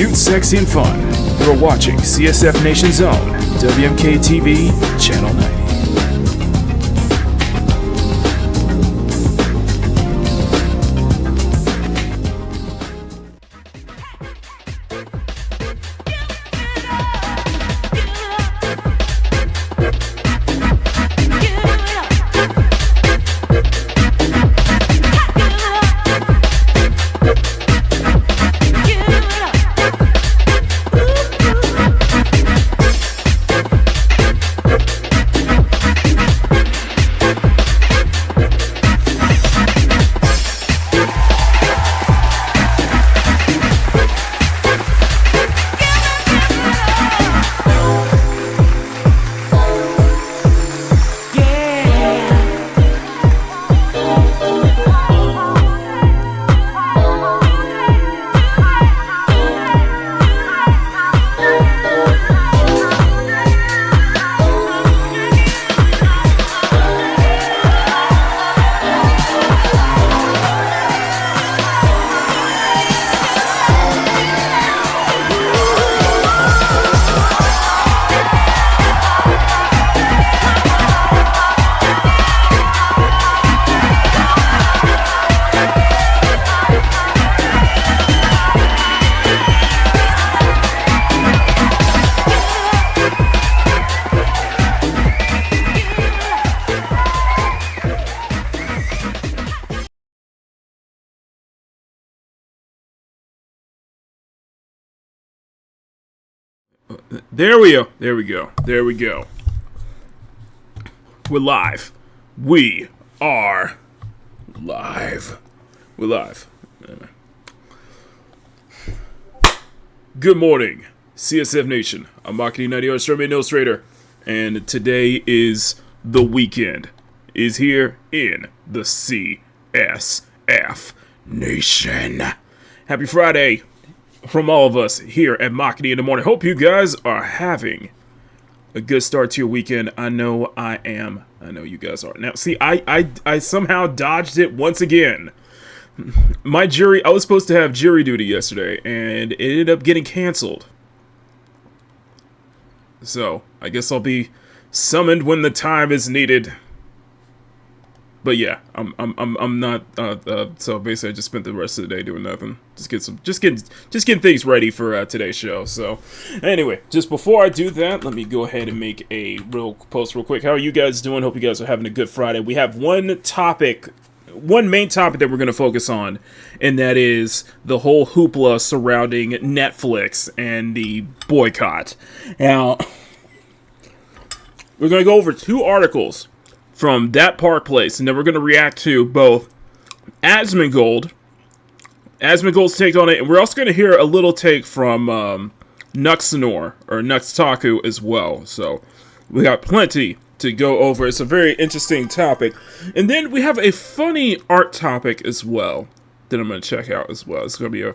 cute, sexy, and fun. You're watching CSF Nation's own WMK TV, Channel 90. There we go. We're live. We are live. We're live. Good morning, CSF Nation. I'm Makini, 90 Streaming Illustrator, and today is the weekend. Is here in the CSF Nation. Happy Friday from all of us here at Makini in the morning. Hope you guys are having a good start to your weekend. I know I am. I know you guys are. Now, see, I somehow dodged it once again. My jury, I was supposed to have jury duty yesterday, and it ended up getting canceled. So, I guess I'll be summoned when the time is needed. But yeah, I'm not. So basically, I just spent the rest of the day doing nothing. Just getting things ready for today's show. So anyway, just before I do that, let me go ahead and make a real post real quick. How are you guys doing? Hope you guys are having a good Friday. We have one main topic that we're going to focus on, and that is the whole hoopla surrounding Netflix and the boycott. Now, we're going to go over two articles from that Park Place, and then we're going to react to both Asmongold's take on it, and we're also going to hear a little take from Nuxanor, or NuxTaku as well. So, we got plenty to go over. It's a very interesting topic. And then we have a funny art topic as well that I'm going to check out as well. It's going to be a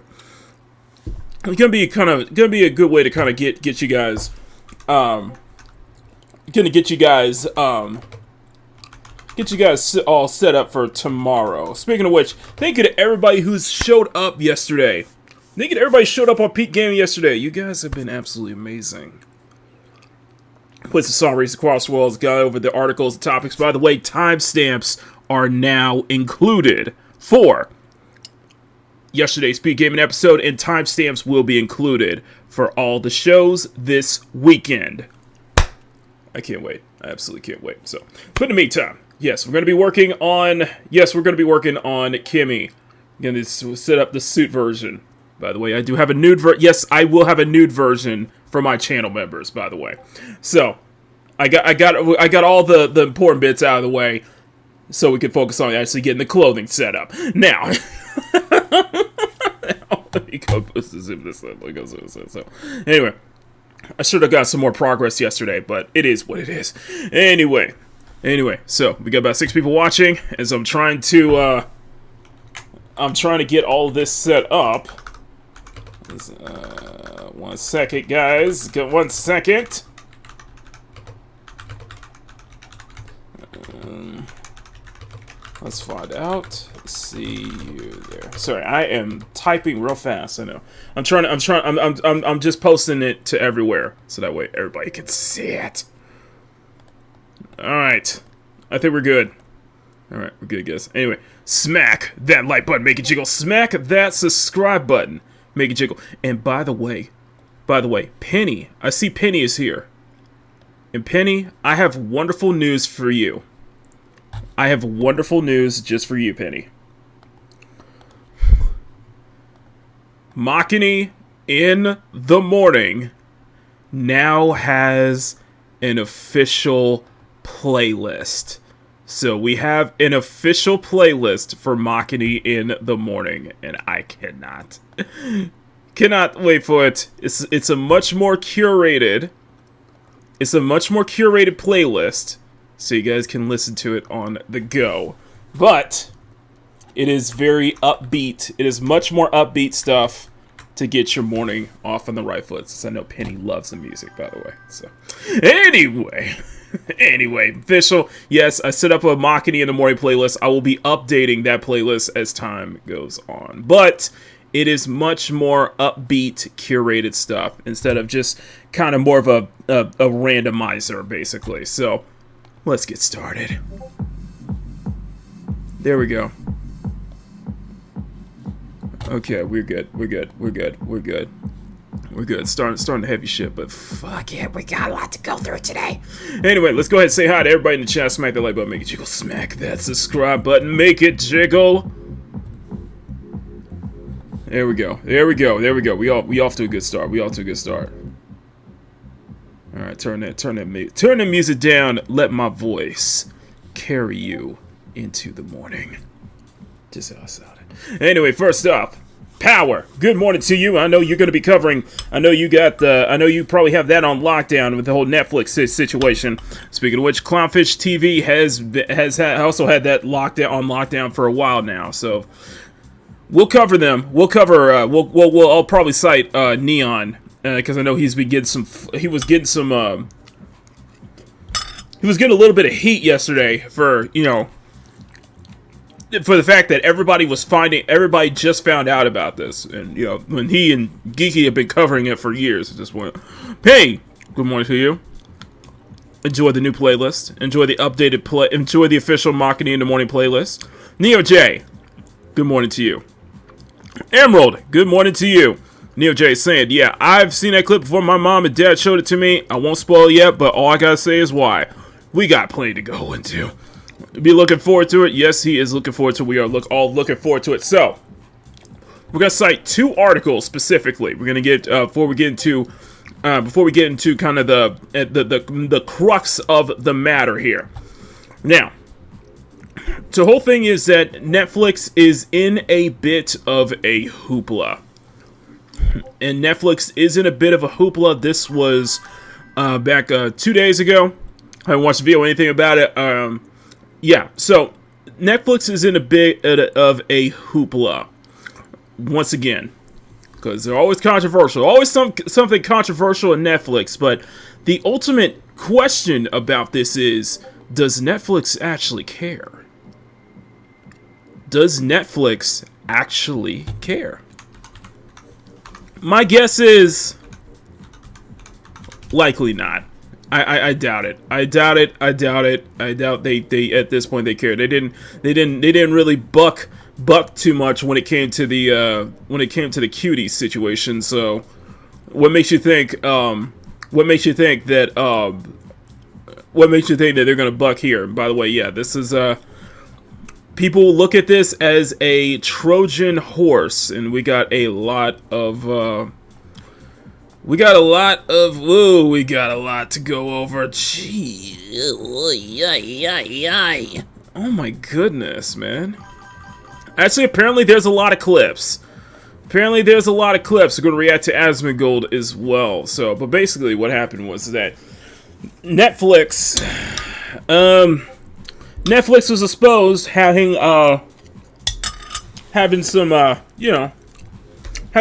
good way to kind of get you guys get you guys all set up for tomorrow. Speaking of which, thank you to everybody who's showed up yesterday. Thank you to everybody who showed up on Peak Gaming yesterday. You guys have been absolutely amazing. Put some song race across the world, got over the articles and topics. By the way, timestamps are now included for yesterday's Peak Gaming episode, and timestamps will be included for all the shows this weekend. I can't wait. I absolutely can't wait. So, but in the meantime, yes, we're going to be working on Kimi. Going to set up the suit version. By the way, I do have a nude version. Yes, I will have a nude version for my channel members, by the way. So, I got all the important bits out of the way so we can focus on actually getting the clothing set up. Now, let me go zoom this in. So, anyway, I should have got some more progress yesterday, but it is what it is. Anyway, so we got about 6 people watching, as I'm trying to get all of this set up. 1 second, guys. Get 1 second. Let's find out. See you there. Sorry, I am typing real fast. I know. I'm just posting it to everywhere so that way everybody can see it. All right, I think we're good. All right, we're good, guys. Anyway, smack that like button, make it jiggle. Smack that subscribe button, make it jiggle. And by the way, Penny, I see Penny is here. And Penny, I have wonderful news for you. I have wonderful news just for you, Penny. Makini in the morning now has an official playlist. So we have an official playlist for Makini in the morning, and I cannot wait for it. It's a much more curated. It's a much more curated playlist, so you guys can listen to it on the go. But it is very upbeat. It is much more upbeat stuff to get your morning off on the right foot. Since I know Penny loves the music, by the way. So anyway, official. Yes, I set up a Makini in the morning playlist. I will be updating that playlist as time goes on. But it is much more upbeat, curated stuff instead of just kind of more of a randomizer, basically. So let's get started. There we go. Okay, we're good. Starting the heavy shit, but fuck it, we got a lot to go through today. Anyway, let's go ahead and say hi to everybody in the chat. Smack that like button, make it jiggle. Smack that subscribe button, make it jiggle. There we go. We off to a good start. All right, turn the music down. Let my voice carry you into the morning. Just outside. Anyway, first up, Power. Good morning to you. I know you're going to be covering. I know you probably have that on lockdown with the whole Netflix situation. Speaking of which, Clownfish TV has also had that lockdown for a while now. So we'll cover them. We'll cover. I'll probably cite Neon because I know he was getting a little bit of heat yesterday for the fact that everybody just found out about this, and when he and Geeky have been covering it for years. At this point, hey, good morning to you. Enjoy the new playlist. Enjoy the updated Enjoy the official Makini in the morning playlist. Neo J, good morning to you. Emerald, good morning to you. Neo J saying, yeah, I've seen that clip before. My mom and dad showed it to me. I won't spoil it yet, but all I gotta say is why. We got plenty to go into. Be looking forward to it. Yes, he is looking forward to it. We are all looking forward to it. So, we're gonna cite two articles specifically. We're gonna get before we get into kind of the crux of the matter here. Now, the whole thing is that Netflix is in a bit of a hoopla, and Netflix is in a bit of a hoopla. This was back 2 days ago. I haven't watched the video or anything about it. Yeah, so Netflix is in a bit of a hoopla once again, because they're always controversial. Always something controversial in Netflix, but the ultimate question about this is, does Netflix actually care? Does Netflix actually care? My guess is likely not. I doubt it. I doubt they at this point they care. They didn't really buck too much when it came to the cutie situation. So what makes you think that they're gonna buck here? And by the way, yeah, this is people look at this as a Trojan horse, and we got a lot to go over. Gee. Oh my goodness, man. Actually, apparently there's a lot of clips. We're going to react to Asmongold as well. So, but basically what happened was that Netflix was exposed having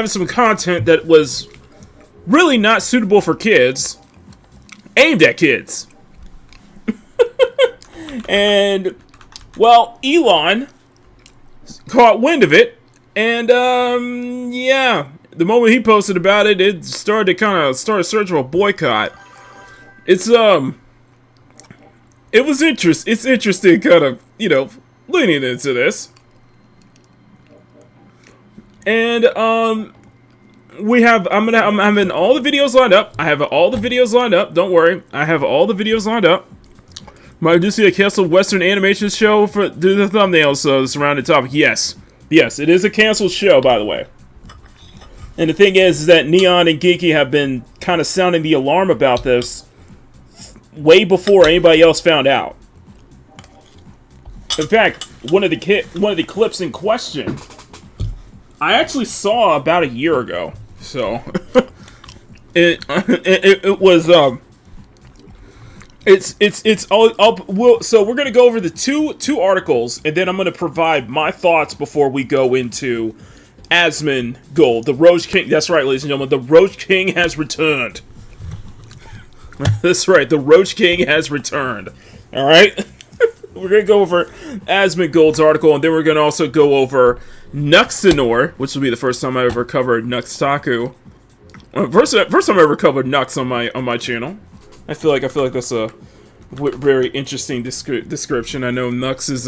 some content that was really not suitable for kids, aimed at kids. And Well, Elon caught wind of it, and yeah, the moment he posted about it, it started to kind of start a search for a boycott. It's it was it's interesting, kind of, you know, leaning into this, and we have I'm having all the videos lined up. I have all the videos lined up. Don't worry, I have all the videos lined up. Might do see a canceled Western animation show for do the thumbnails, so the surrounding topic. Yes, it is a canceled show, by the way. And the thing is that Neon and Geeky have been kind of sounding the alarm about this way before anybody else found out. In fact, one of the clips in question, I actually saw about a year ago. So it was it's all so we're gonna go over the two articles, and then I'm gonna provide my thoughts before we go into Asmongold, the Roach King. That's right, ladies and gentlemen, the Roach King has returned. That's right, the Roach King has returned. All right, we're gonna go over Asmongold's article, and then we're gonna also go over Nuxanor, which will be the first time I ever covered NuxTaku. First time I ever covered Nux on my channel. I feel like that's a very interesting description. I know Nux is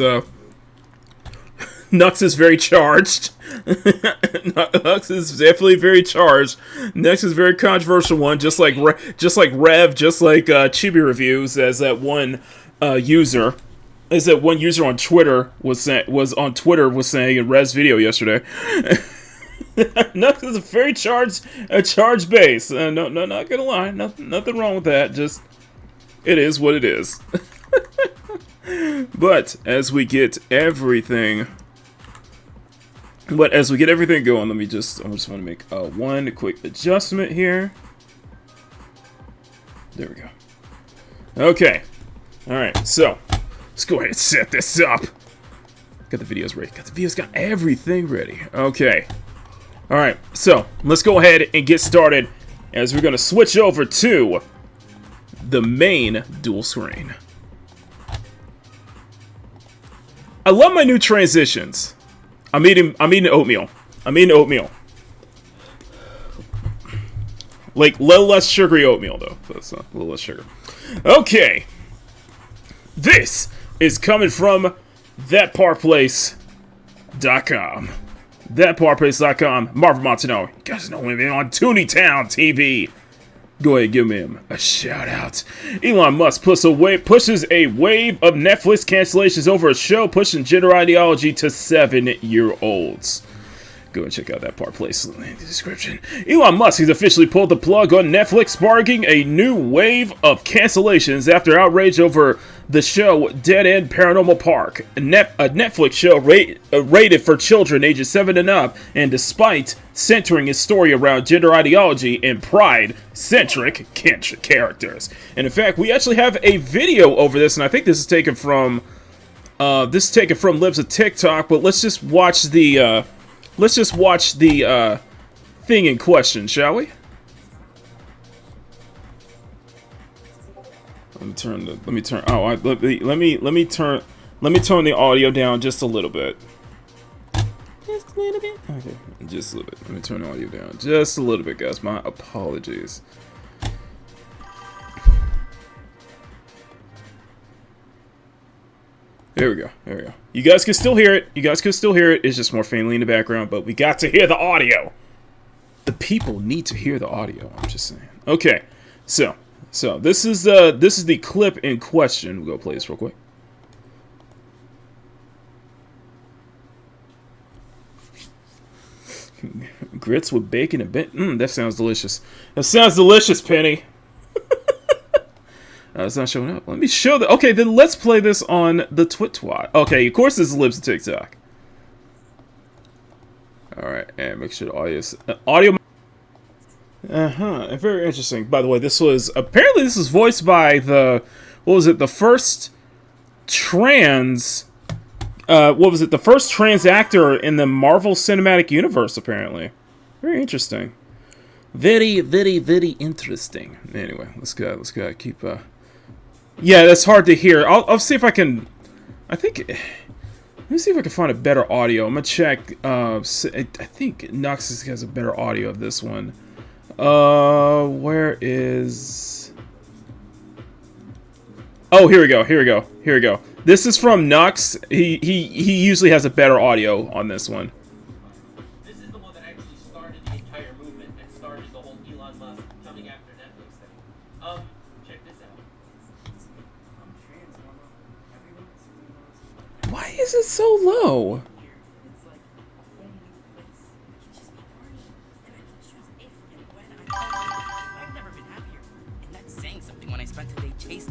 very charged. Nux is definitely very charged. Nux is a very controversial one, just like Rev, just like Chibi Reviews, as that one user. As that one user on Twitter was saying in Rev's video yesterday. Nux is a very charged base. No, not gonna lie, nothing wrong with that. Just it is what it is. But as we get everything going, I just want to make one quick adjustment here. There we go. Okay. All right. So let's go ahead and set this up. Got the videos ready. Got everything ready. Okay. Alright, so let's go ahead and get started as we're going to switch over to the main dual screen. I love my new transitions. I'm eating oatmeal. Like, a little less sugary oatmeal, though. That's a little less sugar. Okay. This is coming from thatparplace.com. Thatparplace.com. Marvel Montano. You guys know him on Toontown TV. Go ahead and give him a shout out. Elon Musk pushes a wave of Netflix cancellations over a show pushing gender ideology to 7-year-olds. Go and check out that part place in the description. Elon Musk has officially pulled the plug on Netflix, sparking a new wave of cancellations after outrage over the show Dead End Paranormal Park, a Netflix show rated for children ages 7 and up, and despite centering its story around gender ideology and pride-centric characters. And in fact, we actually have a video over this, and I think this is taken from Libs of TikTok, but let's just watch the thing in question, shall we? Let me turn the audio down just a little bit. Just a little bit. Okay, just a little bit. Let me turn the audio down just a little bit, guys. My apologies. There we go. You guys can still hear it. It's just more faintly in the background, but we got to hear the audio. The people need to hear the audio. I'm just saying. Okay, so this is the clip in question. We'll go play this real quick. Grits with bacon and bacon. That sounds delicious. Penny. It's not showing up. Let me show the. Okay, then let's play this on the Twitwat. Okay, of course this is Libs of TikTok. All right, and make sure the audio. Very interesting. By the way, this was voiced by the first trans. The first trans actor in the Marvel Cinematic Universe. Apparently, very interesting. Very, very, very interesting. Anyway, let's go. Keep. Yeah, that's hard to hear. I'll see if I can I think... Let me see if I can find a better audio. I'm gonna check. I think Nux has a better audio of this one. Where is... Oh, here we go. Here we go. Here we go. This is from Nux. He usually has a better audio on this one. This is the one that actually started the entire movement and started the whole Elon Musk coming after Netflix thing. Check this out. Why is it so low?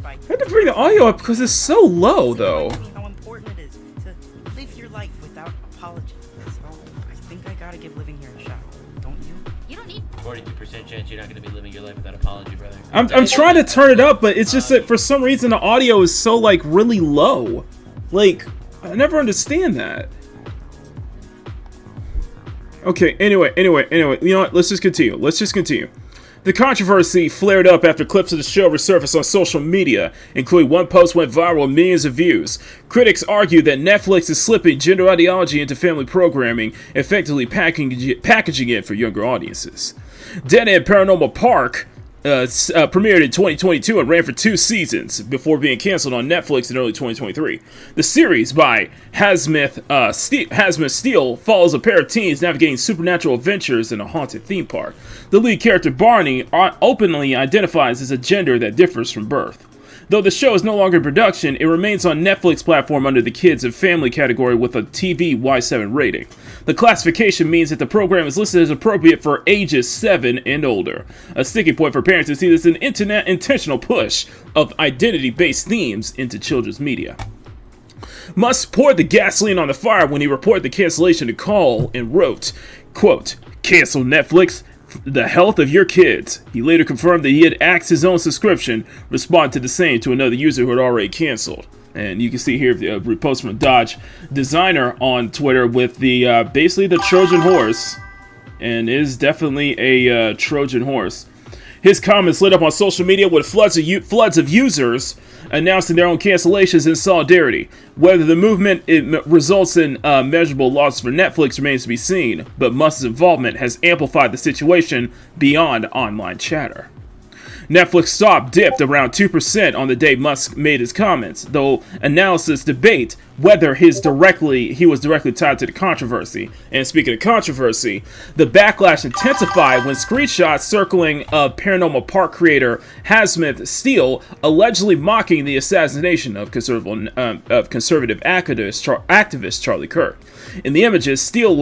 I had to bring the audio up because it's so low, though. How important it is to live your life without apology. So I think I gotta give living here a shot. Don't you? You don't need 42% chance you're not going to be living your life without apology, brother. I'm trying to turn it up, but it's just that for some reason the audio is so like really low. Like, I never understand that. Okay, anyway, you know what? Let's just continue. The controversy flared up after clips of the show resurfaced on social media, including one post went viral with millions of views. Critics argue that Netflix is slipping gender ideology into family programming, effectively packaging it for younger audiences. Dead End Paranormal Park premiered in 2022 and ran for 2 seasons before being canceled on Netflix in early 2023. The series by Hasmith Steele follows a pair of teens navigating supernatural adventures in a haunted theme park. The lead character, Barney, openly identifies as a gender that differs from birth. Though the show is no longer in production, it remains on Netflix platform under the Kids and Family category with a TV Y7 rating. The classification means that the program is listed as appropriate for ages 7 and older. A sticking point for parents to see this an intentional push of identity-based themes into children's media. Musk poured the gasoline on the fire when he reported the cancellation to Call and wrote, quote, "Cancel Netflix, the health of your kids." He later confirmed that he had axed his own subscription, responding to the same to another user who had already canceled. And you can see here the repost from Dodge Designer on Twitter with the basically the Trojan horse, and it is definitely a Trojan horse. His comments lit up on social media with floods of users announcing their own cancellations in solidarity. Whether the movement results in measurable losses for Netflix remains to be seen, but Musk's involvement has amplified the situation beyond online chatter. Netflix stock dipped around 2% on the day Musk made his comments, though analysts debate whether he was directly tied to the controversy. And speaking of controversy, the backlash intensified when screenshots circling Paranormal Park creator Hasmith Steele allegedly mocking the assassination of conservative activist Charlie Kirk. In the images, Steele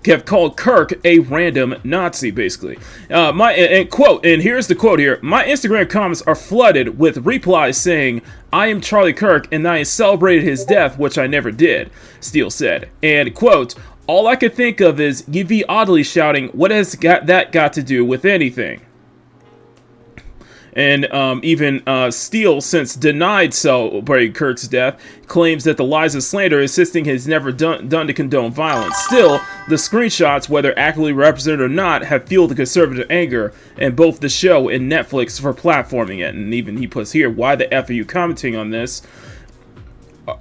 have called Kirk a random Nazi, basically. And here's the quote here: "My Instagram comments are flooded with replies saying, 'I am Charlie Kirk and I celebrated his death, which I never did,'" Steele said. And, quote, "All I could think of is Yvi oddly shouting, 'What has that got to do with anything?'" And even Steele, since denied celebrating Kirk's death, claims that the lies and slander insisting he's never done to condone violence. Still, the screenshots, whether accurately represented or not, have fueled the conservative anger in both the show and Netflix for platforming it. And even he puts here, "Why the F are you commenting on this?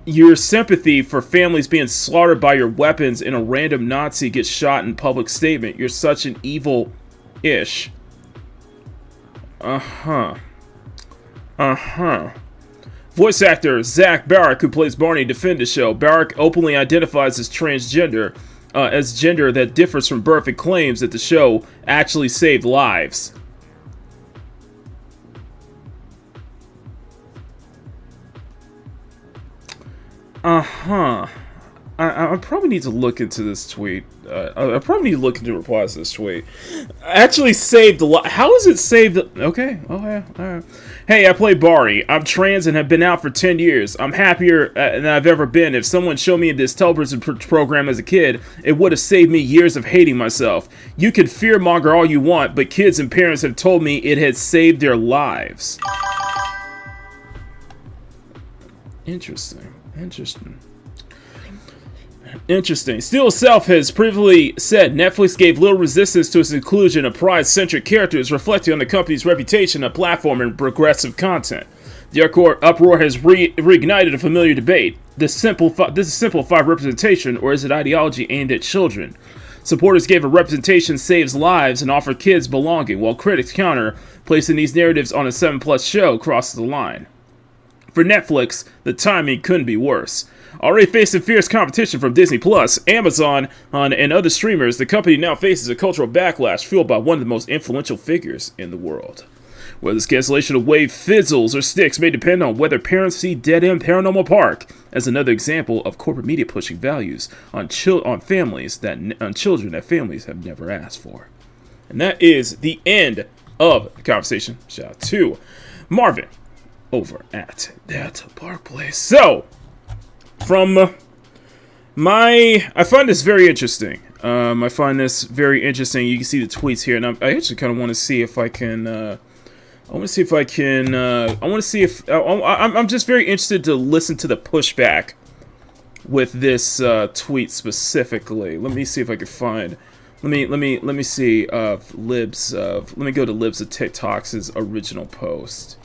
Your sympathy for families being slaughtered by your weapons and a random Nazi gets shot in public statement. You're such an evil-ish." Voice actor Zach Barrick, who plays Barney, defended the show. Barrick openly identifies as transgender, as gender that differs from birth, and claims that the show actually saved lives. I probably need to look into this tweet. I probably need to look into replies to this tweet. Actually saved a lot. How is it saved? Okay. Oh, yeah. All right. "Hey, I play Barney. I'm trans and have been out for 10 years. I'm happier than I've ever been. If someone showed me this television program as a kid, it would have saved me years of hating myself. You can fearmonger all you want, but kids and parents have told me it had saved their lives." Interesting. Steele himself has previously said Netflix gave little resistance to its inclusion of pride-centric characters, reflecting on the company's reputation of platform and progressive content. The uproar has reignited a familiar debate. This is simplified representation, or is it ideology aimed at children? Supporters gave a representation saves lives and offer kids belonging, while critics counter, placing these narratives on a 7+ show crosses the line. For Netflix, the timing couldn't be worse. Already facing fierce competition from Disney+, Amazon, and other streamers, the company now faces a cultural backlash fueled by one of the most influential figures in the world. Whether this cancellation wave fizzles or sticks may depend on whether parents see Dead End Paranormal Park as another example of corporate media pushing values on children that families have never asked for. And that is the end of the conversation. Shout out to Marvin over at that park place. So, I find this very interesting. I find this very interesting. You can see the tweets here, and I actually kind of want to see if I can. I'm just very interested to listen to the pushback with this tweet specifically. Let me see if I can find. Let me see. Libs. Let me go to Libs of TikTok's original post.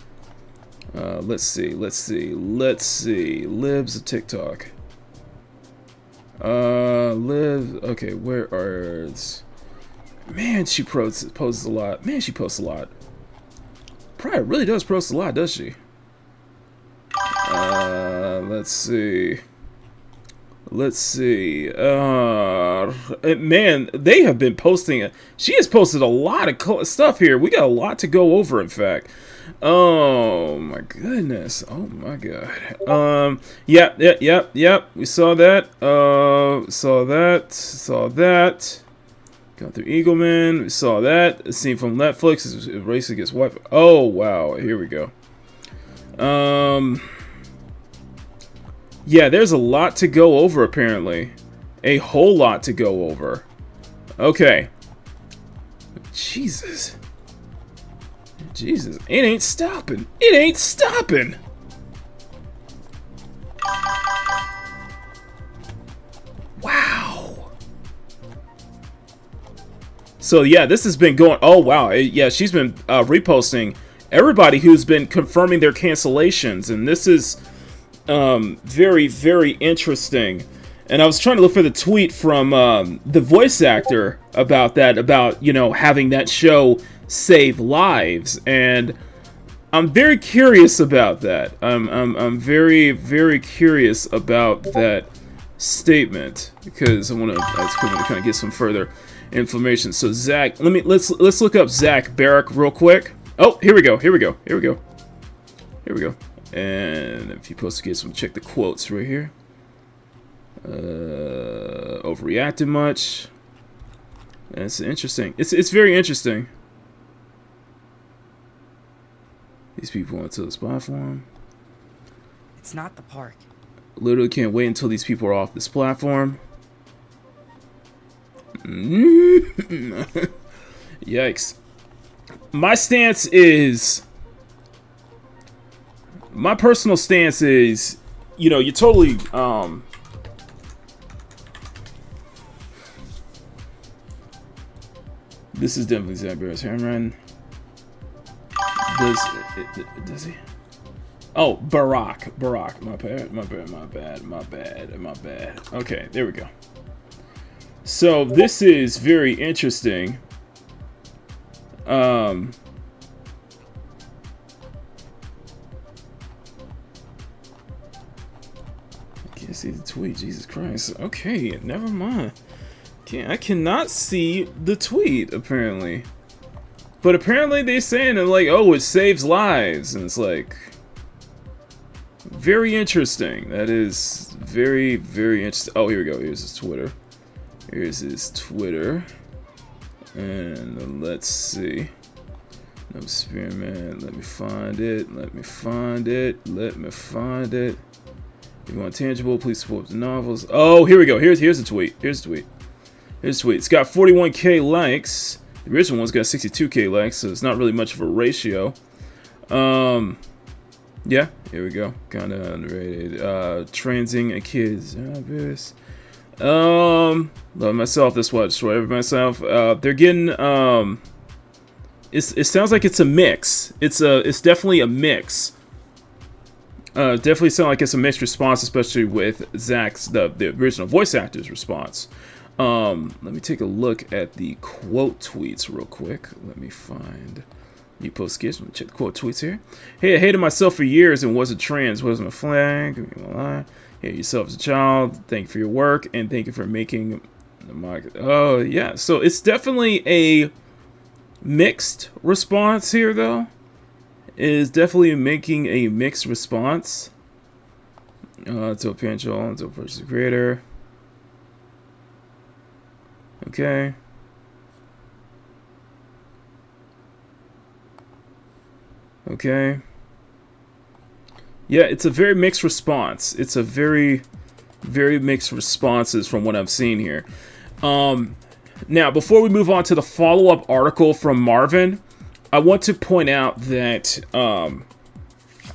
Let's see. Libs of TikTok. Libs. Okay, where are? Man, she posts a lot. Probably really does post a lot, does she? Let's see. Man, they have been posting it. She has posted a lot of stuff here. We got a lot to go over, in fact. Oh my goodness. Oh my god. Yep. We saw that. Saw that. Got through Eagleman. We saw that. A scene from Netflix is race against white. Oh wow. Here we go. Yeah, there's a lot to go over apparently. A whole lot to go over. Okay. Jesus. It ain't stopping. Wow. So yeah, this has been going. Oh wow. Yeah, she's been reposting everybody who's been confirming their cancellations, and this is very, very interesting. And I was trying to look for the tweet from the voice actor about that, about, you know, having that show save lives, and I'm very curious about that. I'm very, very curious about that statement because I want to kind of get some further information. So Zach, let's look up Zach Barrick real quick. Oh, here we go. And if you're supposed to get some, check the quotes right here. Overreacted much. It's interesting. It's very interesting. These people onto this platform. It's not the park. Literally can't wait until these people are off this platform. Yikes. My personal stance is, you know, you totally, this is definitely Zach Barrett's Hamran. Does he? Oh, Barack. My bad. Okay, there we go. So this is very interesting. I can't see the tweet. Jesus Christ. Okay, never mind. I cannot see the tweet apparently. But apparently they're saying that, like, oh, it saves lives, and it's like very interesting. That is very, very interesting. Oh, here we go. Here's his Twitter. And let's see. No experiment. Let me find it. If you want tangible, please support the novels. Oh, here we go. Here's the tweet. It's got 41k likes. The original one's got 62k likes, so it's not really much of a ratio. Yeah, here we go. Kind of underrated. Transing and kids. Love myself. That's what I destroy myself. They're getting it sounds like it's a mix. It's definitely a mix Definitely sound like it's a mixed response, especially with Zach's, the original voice actor's response. Let me take a look at the quote tweets real quick. Let me find new post skits. Let me check the quote tweets here. Hey, I hated myself for years and wasn't trans, wasn't a flag. Hate yourself as a child. Thank you for your work and thank you for making the market. Oh yeah, so it's definitely a mixed response here, though. It is definitely making a mixed response to a potential, to a person creator. Okay. Okay. Yeah, it's a very mixed response. It's a very, very mixed responses from what I'm seeing here. Now, before we move on to the follow-up article from Marvin, I want to point out that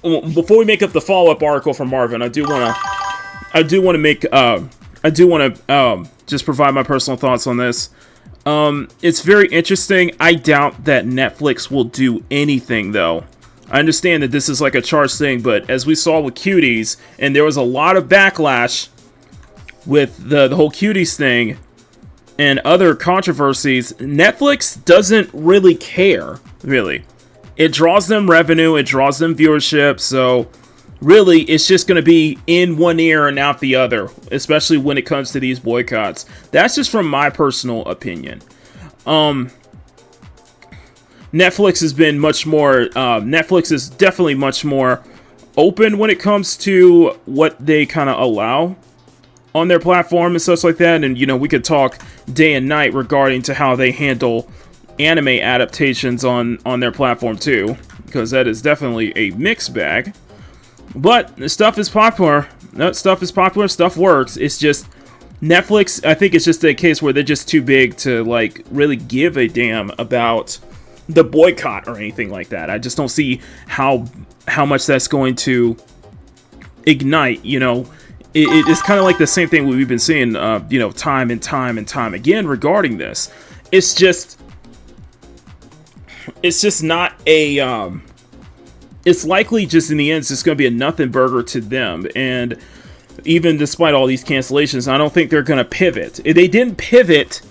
before we make up the follow-up article from Marvin, I do want to just provide my personal thoughts on this. It's very interesting. I doubt that Netflix will do anything, though. I understand that this is like a charged thing, but as we saw with Cuties, and there was a lot of backlash with the whole Cuties thing and other controversies, Netflix doesn't really care, really. It draws them revenue, it draws them viewership, so really, it's just going to be in one ear and out the other, especially when it comes to these boycotts. That's just from my personal opinion. Netflix has been much more, Netflix is definitely much more open when it comes to what they kind of allow on their platform and such like that. And, you know, we could talk day and night regarding to how they handle anime adaptations on their platform too, because that is definitely a mixed bag. But the stuff is popular. Stuff is popular. Stuff works. It's just Netflix. I think it's just a case where they're just too big to like really give a damn about the boycott or anything like that. I just don't see how much that's going to ignite. You know, it's kind of like the same thing we've been seeing. You know, time and time and time again regarding this. It's just not a. It's likely just in the end, it's just going to be a nothing burger to them. And even despite all these cancellations, I don't think they're going to pivot. They didn't pivot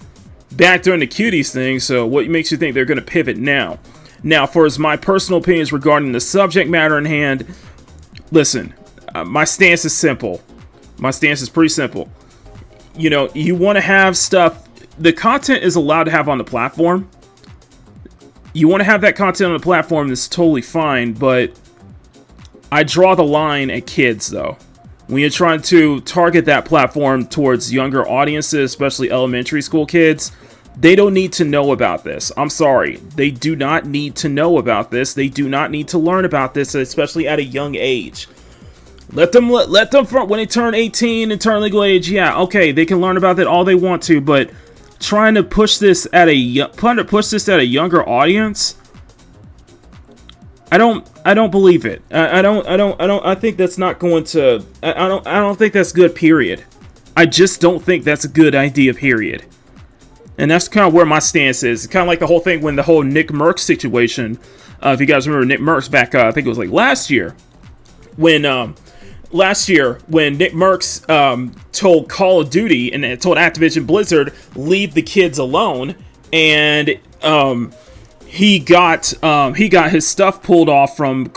back during the Cuties thing, so what makes you think they're going to pivot now? Now, for as my personal opinions regarding the subject matter in hand, listen, my stance is simple. My stance is pretty simple. You know, you want to have stuff, the content is allowed to have on the platform. You want to have that content on the platform, that's totally fine, but I draw the line at kids, though. When you're trying to target that platform towards younger audiences, especially elementary school kids, they don't need to know about this. I'm sorry. They do not need to know about this. They do not need to learn about this, especially at a young age. Let them when they turn 18 and turn legal age, yeah, okay, they can learn about that all they want to, but trying to push this at a younger audience, I don't believe it. I think that's not going to. I don't think that's good. Period. I just don't think that's a good idea. Period. And that's kind of where my stance is. Kind of like the whole thing when the whole Nick Merckx situation. If you guys remember Nick Merckx back, I think it was like last year, when Nick Merckx told Call of Duty and told Activision Blizzard leave the kids alone, and he got his stuff pulled off from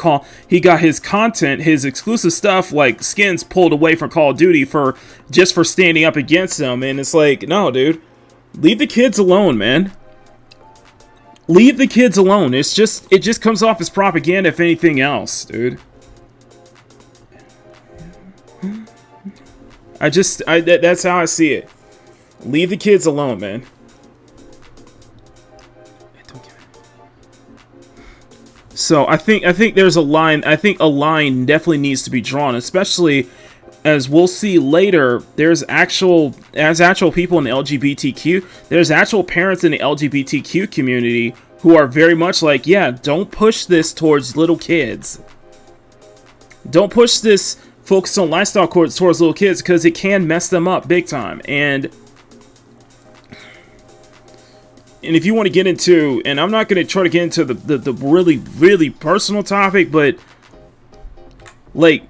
he got his content, his exclusive stuff like skins pulled away from Call of Duty for standing up against them. And it's like, no, dude, leave the kids alone, man. Leave the kids alone. It just comes off as propaganda, if anything else, dude. That's how I see it. Leave the kids alone, man. So I think there's a line. I think a line definitely needs to be drawn, especially as we'll see later. There's actual people in the LGBTQ. There's actual parents in the LGBTQ community who are very much like, yeah, don't push this towards little kids. Don't push this focus on lifestyle towards little kids, because it can mess them up big time. And if you want to get into, and I'm not going to try to get into the really, really personal topic, but like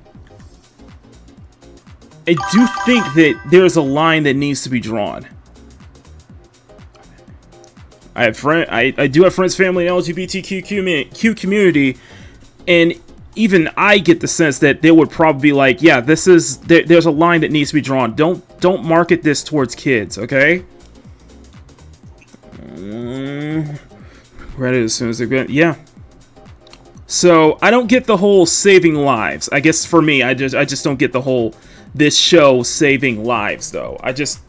I do think that there's a line that needs to be drawn. I do have friends, family, in LGBTQ community, and even I get the sense that they would probably be like, yeah, there's a line that needs to be drawn. Don't market this towards kids, okay? Read it as soon as they get, yeah. So I don't get the whole saving lives. I guess for me, I just don't get the whole this show saving lives though. I just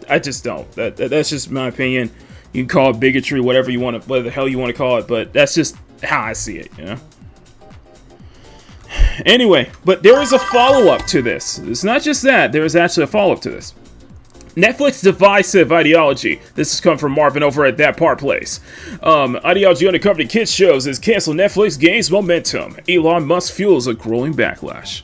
don't. That's just my opinion. You can call it bigotry, whatever the hell you want to call it, but that's just how I see it, you know. Anyway, but there is a follow-up to this. It's not just that. There is actually a follow-up to this. Netflix divisive ideology. This has come from Marvin over at That Part Place. Ideology undercover to kids shows as cancel Netflix gains momentum. Elon Musk fuels a growing backlash.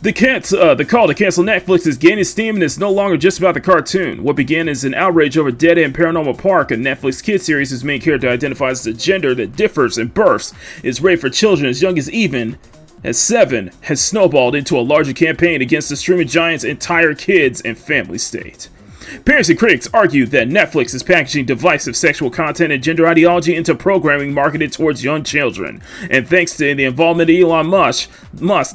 The call to cancel Netflix is gaining steam and it's no longer just about the cartoon. What began as an outrage over Dead End Paranormal Park, a Netflix kid series whose main character identifies as a gender that differs in births, is rated for children as young as even as 7, has snowballed into a larger campaign against the streaming giant's entire kids and family state. Parents and critics argue that Netflix is packaging divisive sexual content and gender ideology into programming marketed towards young children. And thanks to the involvement of Elon Musk,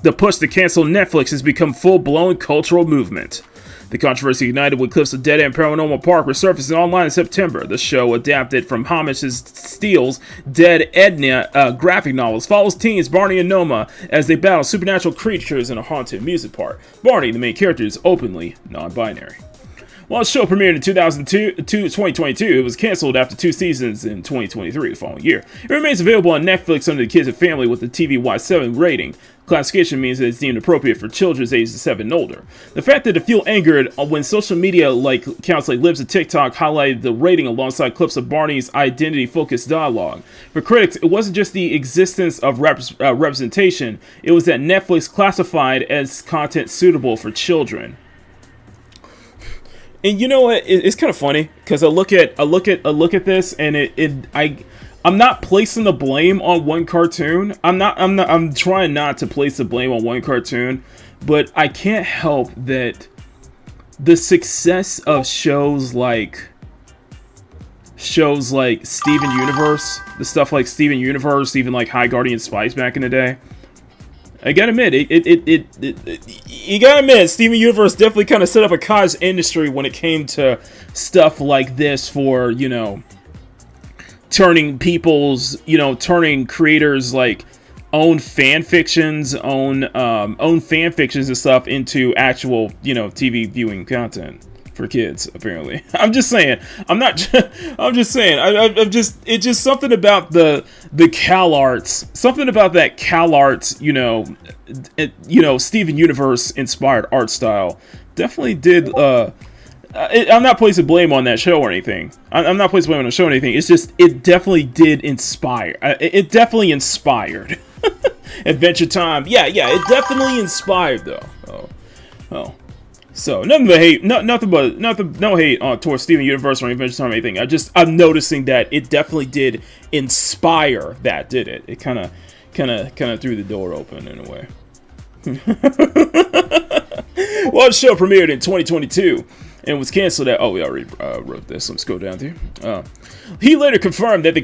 the push to cancel Netflix has become full-blown cultural movement. The controversy ignited when clips of Dead End Paranormal Park were surfacing online in September. The show, adapted from Hamish Steele's Dead Edna graphic novels, follows teens Barney and Noma as they battle supernatural creatures in a haunted amusement park. Barney, the main character, is openly non-binary. While the show premiered in 2022, it was canceled after 2 seasons in 2023, the following year. It remains available on Netflix under the Kids and Family with a TV-Y7 rating. Classification means that it's deemed appropriate for children ages 7 and older. The fact that it feel angered when social media accounts like Libs and TikTok highlighted the rating alongside clips of Barney's identity-focused dialogue. For critics, it wasn't just the existence of representation, it was that Netflix classified as content suitable for children. And you know what? It's kind of funny because I look at this, and I'm not placing the blame on one cartoon. I'm trying not to place the blame on one cartoon, but I can't help that the success of shows like Steven Universe, the stuff like Steven Universe, even like High Guardian Spice back in the day. I gotta admit, you gotta admit, Steven Universe definitely kind of set up a cottage industry when it came to stuff like this for, you know, turning creators like own fan fictions and stuff into actual, you know, TV viewing content for kids, apparently. I'm just saying. It's just something about the CalArts, something about that CalArts, Steven Universe inspired art style definitely did. I'm not placing blame on that show or anything. I'm not placing blame on the show or anything. It's just it definitely did inspire. It definitely inspired. Adventure Time. Yeah. It definitely inspired though. Oh. So nothing but hate, no hate towards Steven Universe or Adventure Time or anything. I'm noticing that it definitely did inspire that, did it? It kind of threw the door open in a way. Well, the show premiered in 2022 and was canceled at. Oh, we already wrote this. Let's go down here. He later confirmed that he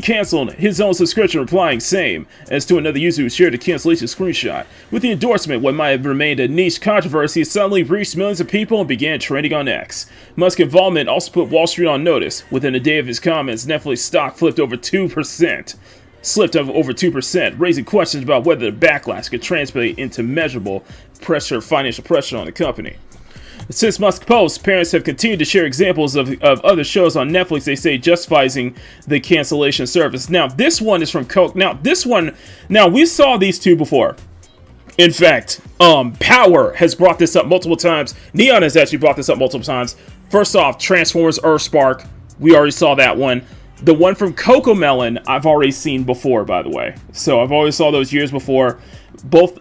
canceled his own subscription, replying same as to another user who shared a cancellation screenshot. With the endorsement, what might have remained a niche controversy suddenly reached millions of people and began trending on X. Musk's involvement also put Wall Street on notice. Within a day of his comments, Netflix stock slipped over 2%, raising questions about whether the backlash could translate into measurable financial pressure on the company. Since Musk's post, parents have continued to share examples of other shows on Netflix they say justifying the cancellation service. Now, this one is from Coke. Now, we saw these two before. In fact, Power has brought this up multiple times. Neon has actually brought this up multiple times. First off, Transformers Earthspark. We already saw that one. The one from Cocomelon, I've already seen before, by the way. So I've always saw those years before. Both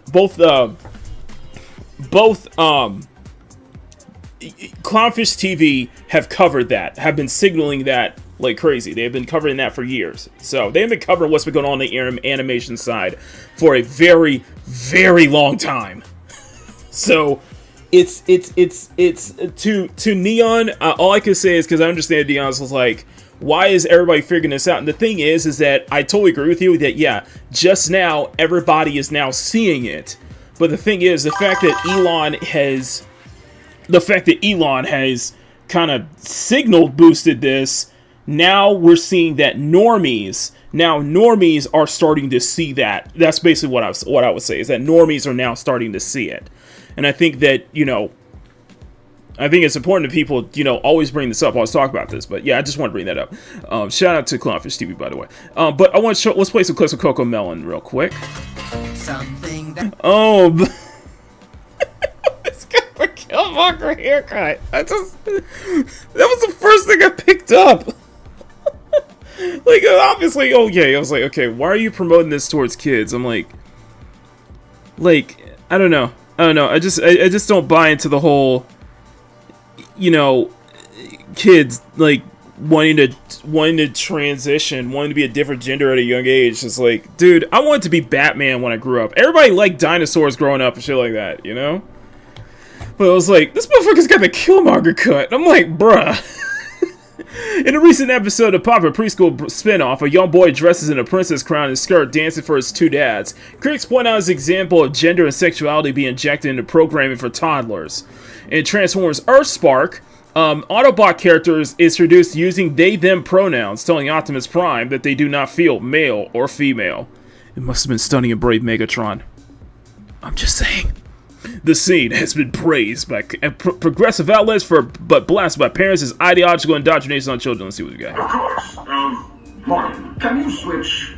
Clownfish TV have covered that, have been signaling that like crazy. They have been covering that for years. So they have been covering what's been going on the animation side for a very, very long time. So it's to Neon. All I can say is, because I understand Neon's was like, why is everybody figuring this out? And the thing is that I totally agree with you that, yeah, just now everybody is now seeing it. But the thing is, the fact that Elon has kind of signal boosted this, now we're seeing that normies are starting to see that. That's basically what I would say, is that normies are now starting to see it. And I think that, I think it's important that people, always bring this up. I was talking about this, but yeah, I just want to bring that up. Shout out to Clownfish TV, by the way. But I want to show, let's play some clips of Coco Melon real quick. Something that It's got a Killmonger haircut. That was the first thing I picked up. Like, obviously, okay, I was like, okay, why are you promoting this towards kids? I'm like, I don't know. I just don't buy into the whole, kids like wanting to transition, wanting to be a different gender at a young age. It's like, dude, I wanted to be Batman when I grew up. Everybody liked dinosaurs growing up and shit like that, But I was like, this motherfucker's got the Killmonger cut. And I'm like, bruh. In a recent episode of Pop, a preschool spinoff, a young boy dresses in a princess crown and skirt, dancing for his two dads. Critics point out his example of gender and sexuality being injected into programming for toddlers. In Transformers Earthspark, Autobot characters is introduced using they/them pronouns, telling Optimus Prime that they do not feel male or female. It must have been stunning and brave, Megatron. I'm just saying. The scene has been praised by progressive outlets but blasted by parents as ideological indoctrination on children. Let's see what we got. Of course. Morgan, can you switch,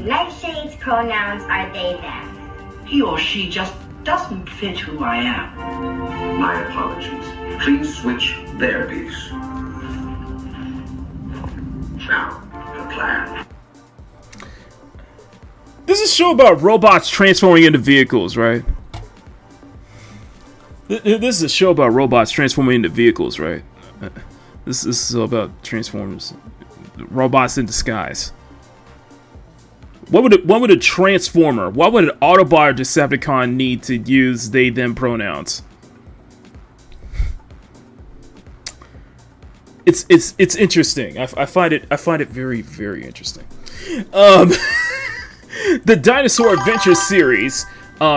Nightshade's pronouns are they, them. He or she just doesn't fit who I am. My apologies. Please switch their piece. Now, the plan. This is a show about robots transforming into vehicles, right? This is a show about robots transforming into vehicles, right? This is all about Transformers. Robots in disguise. What would a Transformer, what would an Autobot or Decepticon need to use they/them pronouns? It's interesting. I find it very, very interesting. The Dinosaur Adventure series,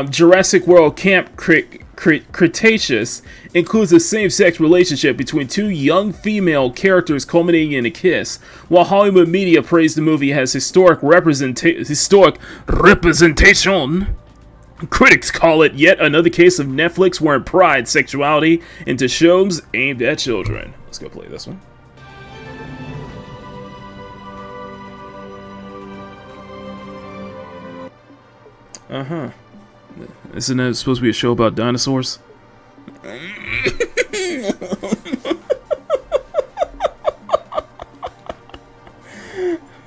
Jurassic World Camp Cretaceous, includes a same-sex relationship between two young female characters culminating in a kiss. While Hollywood media praised the movie as historic representation, critics call it yet another case of Netflix wearing pride sexuality into shows aimed at children. Let's go play this one. Uh-huh. Isn't it supposed to be a show about dinosaurs?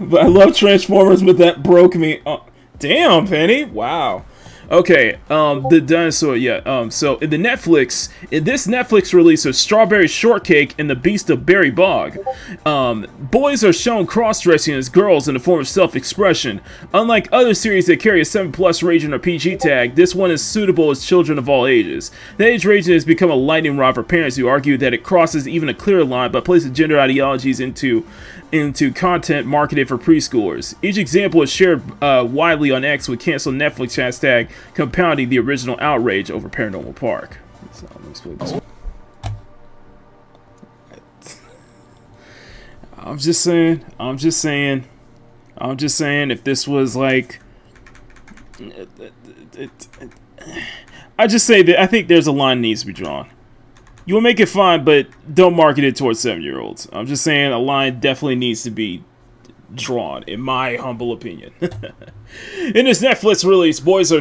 But I love Transformers, but that broke me. Damn, Penny. Wow. Okay, the dinosaur, yeah, so in this Netflix release of Strawberry Shortcake and the Beast of Berry Bog, boys are shown cross-dressing as girls in the form of self-expression. Unlike other series that carry a 7+ rating or PG tag, this one is suitable as children of all ages. The age rating has become a lightning rod for parents who argue that it crosses even a clearer line by placing gender ideologies into content marketed for preschoolers. Each example is shared widely on X with cancel Netflix hashtag compounding the original outrage over Paranormal Park. So, let's play this one. I'm just saying if this was like I just say that I think there's a line that needs to be drawn. You will make it fine, but don't market it towards 7-year-olds. I'm just saying a line definitely needs to be drawn, in my humble opinion. In this Netflix release, boys are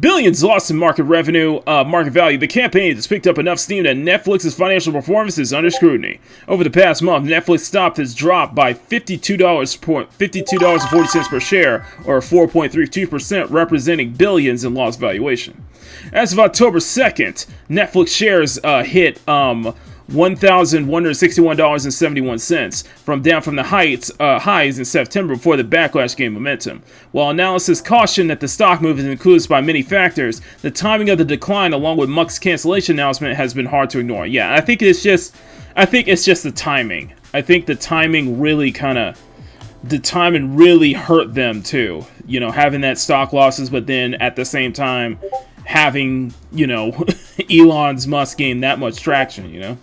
billions lost in market revenue, market value. The campaign has picked up enough steam that Netflix's financial performance is under scrutiny. Over the past month, Netflix stock has dropped by $52.40 per share, or 4.32%, representing billions in lost valuation. As of October 2nd, Netflix shares hit $1,161.71 down from the highs in September before the backlash gained momentum. While analysis cautioned that the stock move is influenced by many factors, the timing of the decline, along with Musk's cancellation announcement, has been hard to ignore. Yeah, I think it's just the timing. I think the timing really hurt them too. You know, having that stock losses, but then at the same time having, you know, Elon Musk gain that much traction, you know.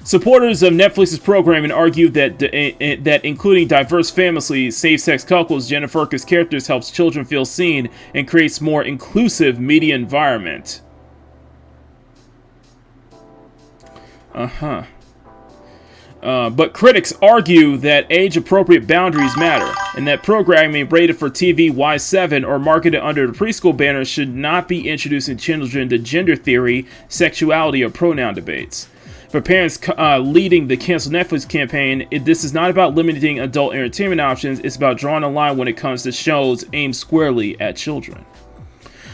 Supporters of Netflix's programming argue that including diverse families, same-sex couples, gender focused characters helps children feel seen and creates more inclusive media environment. But critics argue that age-appropriate boundaries matter, and that programming rated for TV Y7 or marketed under the preschool banner should not be introducing children to gender theory, sexuality, or pronoun debates. For parents leading the Cancel Netflix campaign, this is not about limiting adult entertainment options, it's about drawing a line when it comes to shows aimed squarely at children.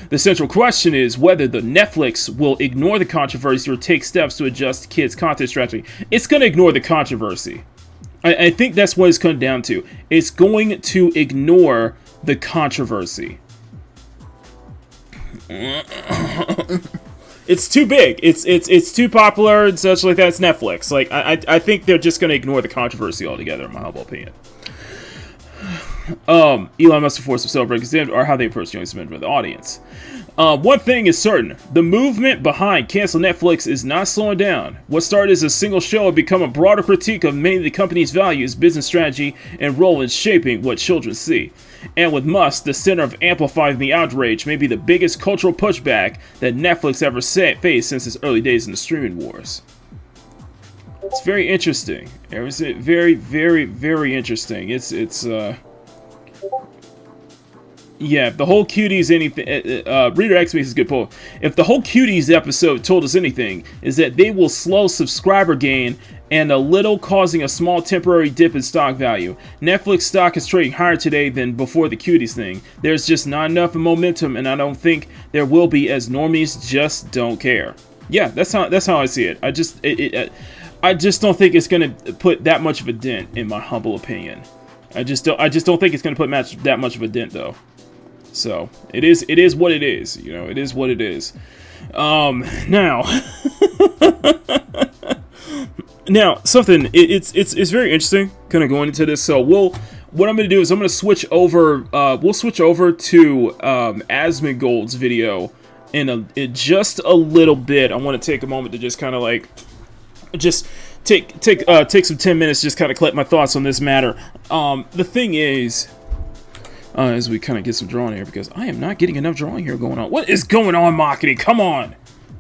The central question is whether the Netflix will ignore the controversy or take steps to adjust kids' content strategy. It's going to ignore the controversy. I think that's what it's come down to. It's going to ignore the controversy. It's too big. It's too popular and such like that. It's Netflix. Like I think they're just going to ignore the controversy altogether, in my humble opinion. Elon Musk will force himself to or how they approach joint submission with the audience. One thing is certain, the movement behind Cancel Netflix is not slowing down. What started as a single show has become a broader critique of many of the company's values, business strategy, and role in shaping what children see. And with Musk, the center of amplifying the outrage, may be the biggest cultural pushback that Netflix ever faced since its early days in the streaming wars. It's very interesting. It's very, very, very interesting. Yeah, if the whole Cuties anything, Reader X makes a good point. If the whole Cuties episode told us anything, is that they will slow subscriber gain and a little, causing a small temporary dip in stock value. Netflix stock is trading higher today than before the Cuties thing. There's just not enough momentum, and I don't think there will be, as normies just don't care. Yeah, that's how I see it. I just don't think it's gonna put that much of a dent, in my humble opinion. I just don't think it's gonna put that much of a dent, though. So it is what it is, you know. It is what it is. Now something it's very interesting, kind of going into this. So what I'm gonna do is I'm gonna switch over. We'll switch over to Asmongold's video in just a little bit. I want to take a moment to just kind of like take some 10 minutes, just kind of collect my thoughts on this matter. The thing is, as we kind of get some drawing here, because I am not getting enough drawing here going on. What is going on, Makini? Come on.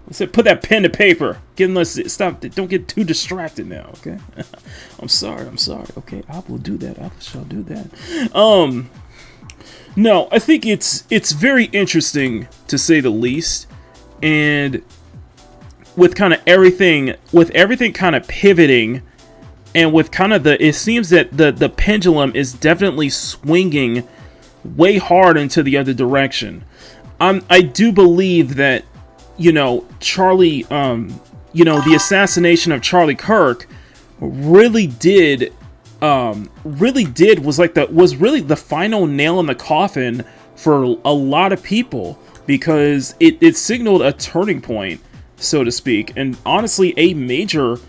Let's say, put that pen to paper. Stop. Don't get too distracted now, okay? I'm sorry. Okay, I will do that. I shall do that. No, I think it's very interesting, to say the least. And with kind of everything kind of pivoting, and with kind of it seems that the pendulum is definitely swinging way hard into the other direction. I do believe that, you know, Charlie, the assassination of Charlie Kirk was really the final nail in the coffin for a lot of people, because it signaled a turning point, so to speak, and honestly a major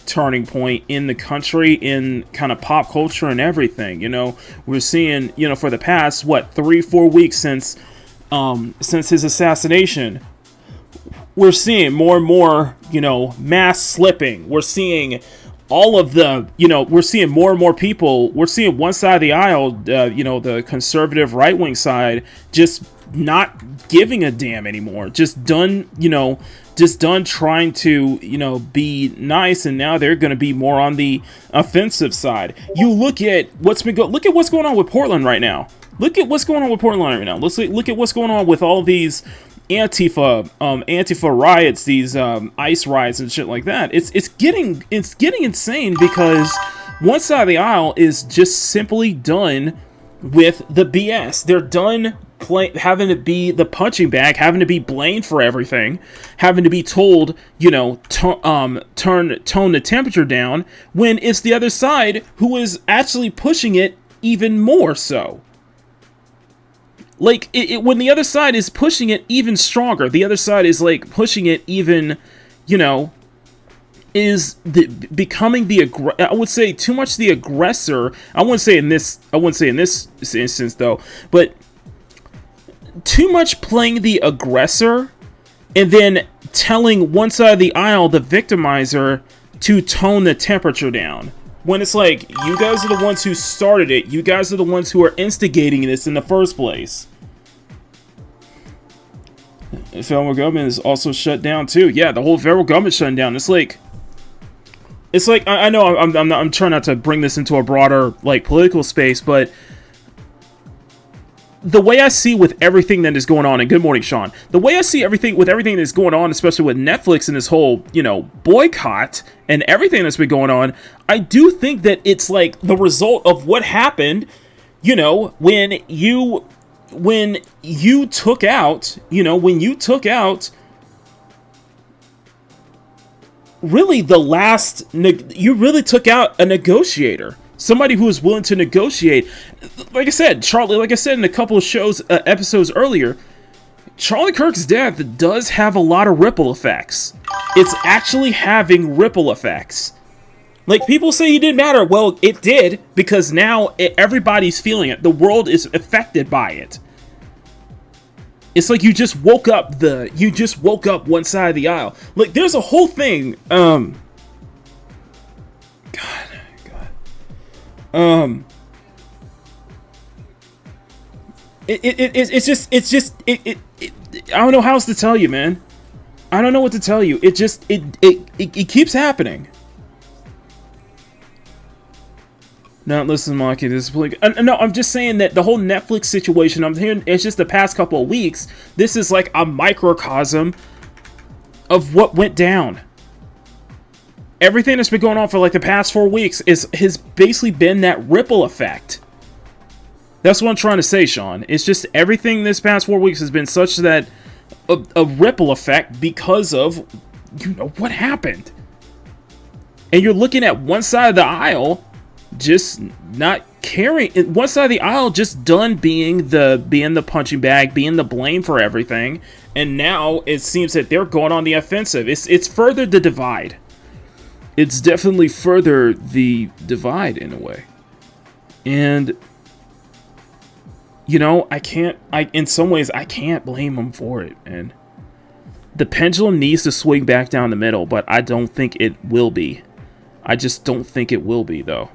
turning point in the country, in kind of pop culture and everything. You know, we're seeing, you know, for the past 3-4 weeks since his assassination, we're seeing more and more, you know, mass slipping. We're seeing all of the, you know, we're seeing more and more people. We're seeing one side of the aisle, you know, the conservative right-wing side, just not giving a damn anymore. Just done trying to, you know, be nice, and now they're going to be more on the offensive side. You look at what's going on with Portland right now. Look at what's going on with Portland right now. Look at what's going on with all these Antifa riots, these ICE riots and shit like that. It's getting insane, because one side of the aisle is just simply done with the BS. They're done having to be the punching bag, having to be blamed for everything, having to be told, you know, tone the temperature down, when it's the other side who is actually pushing it even more so. Like, when the other side is pushing it even stronger, the other side is, like, pushing it even, you know, is becoming I would say too much the aggressor. I wouldn't say in this instance, though, but too much playing the aggressor and then telling one side of the aisle, the victimizer, to tone the temperature down. When it's like, you guys are the ones who started it. You guys are the ones who are instigating this in the first place. The federal government is also shut down too. Yeah, the whole federal government shutting down. It's like I know I'm trying not to bring this into a broader, like, political space, but the way I see with everything that is going on, and good morning, Sean. The way I see everything that's going on, especially with Netflix and this whole, you know, boycott and everything that's been going on, I do think that it's like the result of what happened, you know, when you took out really the last, you really took out a negotiator. Somebody who is willing to negotiate. Like I said, like I said in a couple of episodes earlier, Charlie Kirk's death does have a lot of ripple effects. It's actually having ripple effects. Like, people say he didn't matter. Well, it did, because now everybody's feeling it. The world is affected by it. It's like you just woke up one side of the aisle. Like, there's a whole thing. It's just I don't know how else to tell you, man. I don't know what to tell you. It keeps happening. No, listen, Maki, this is no, I'm just saying that the whole Netflix situation, I'm hearing, it's just the past couple of weeks, this is like a microcosm of what went down. Everything that's been going on for like the past 4 weeks has basically been that ripple effect. That's what I'm trying to say, Sean. It's just everything this past 4 weeks has been such that a ripple effect because of, you know, what happened. And you're looking at one side of the aisle just not caring. One side of the aisle just done being the punching bag, being the blame for everything. And now it seems that they're going on the offensive. It's furthered the divide. It's definitely furthered the divide in a way. And, you know, in some ways, I can't blame them for it, man. The pendulum needs to swing back down the middle, but I don't think it will be. I just don't think it will be, though.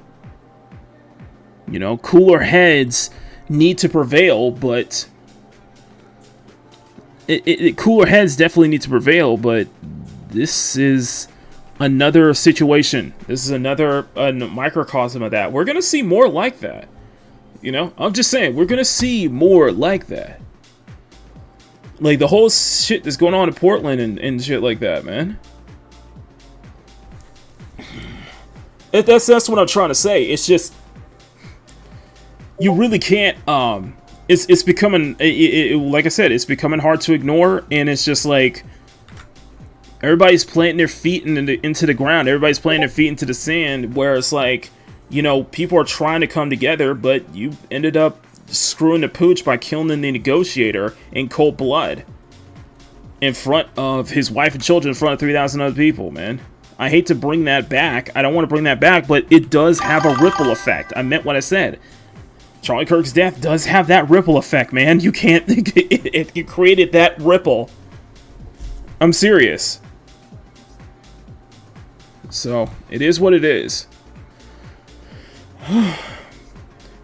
You know, cooler heads need to prevail, but cooler heads definitely need to prevail, but this is another situation. This is another microcosm of that. We're going to see more like that. You know, I'm just saying, we're going to see more like that. Like the whole shit that's going on in Portland and shit like that, man. That's what I'm trying to say. It's just, you really can't, it's becoming, like I said, it's becoming hard to ignore, and it's just like, everybody's planting their feet into the ground. Everybody's planting their feet into the sand, where it's like, you know, people are trying to come together, but you ended up screwing the pooch by killing the negotiator in cold blood. In front of his wife and children, in front of 3,000 other people, man. I hate to bring that back. I don't want to bring that back, but it does have a ripple effect. I meant what I said. Charlie Kirk's death does have that ripple effect, man. You can't... it created that ripple. I'm serious. So, it is what it is.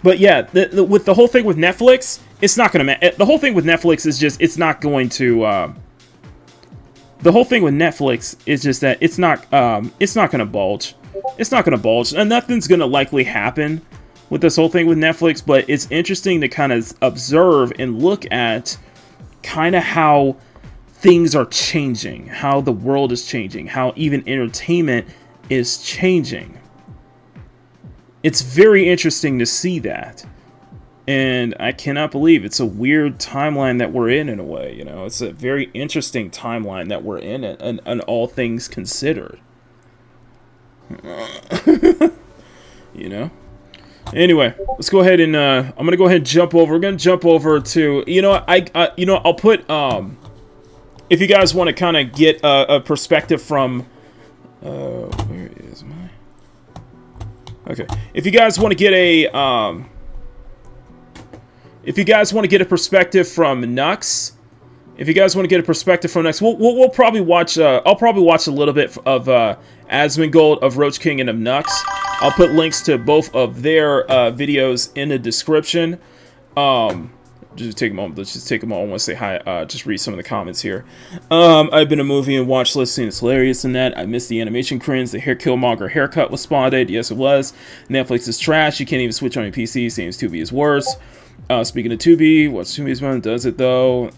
But yeah, with the whole thing with Netflix, it's not going to... The whole thing with Netflix is just... It's not going to... The whole thing with Netflix is just that it's not going to bulge. It's not going to bulge. And nothing's going to likely happen with this whole thing with Netflix, but it's interesting to kind of observe and look at kind of how things are changing, how the world is changing, how even entertainment is changing. It's very interesting to see that. And I cannot believe it's a weird timeline that we're in a way, you know. It's a very interesting timeline that we're in, and all things considered. You know? Anyway, let's go ahead and, I'm gonna go ahead and jump over. We're gonna jump over to, you know, I'll put, if you guys want to kind of get a perspective from, where is my, okay. If you guys want to get a, if you guys want to get a perspective from Nux, we'll probably watch, I'll probably watch a little bit of, Asmongold, of Roach King, and of Nux. I'll put links to both of their, videos in the description. Just take a moment. Let's just take a moment. I want to say hi. Just read some of the comments here. I've been a movie and watch list, seen it's hilarious in that. I missed the animation cringe. The Killmonger haircut was spotted. Yes, it was. Netflix is trash. You can't even switch on your PC. Seems Tubi is worse. Speaking of Tubi, what's Tubi's one does it though?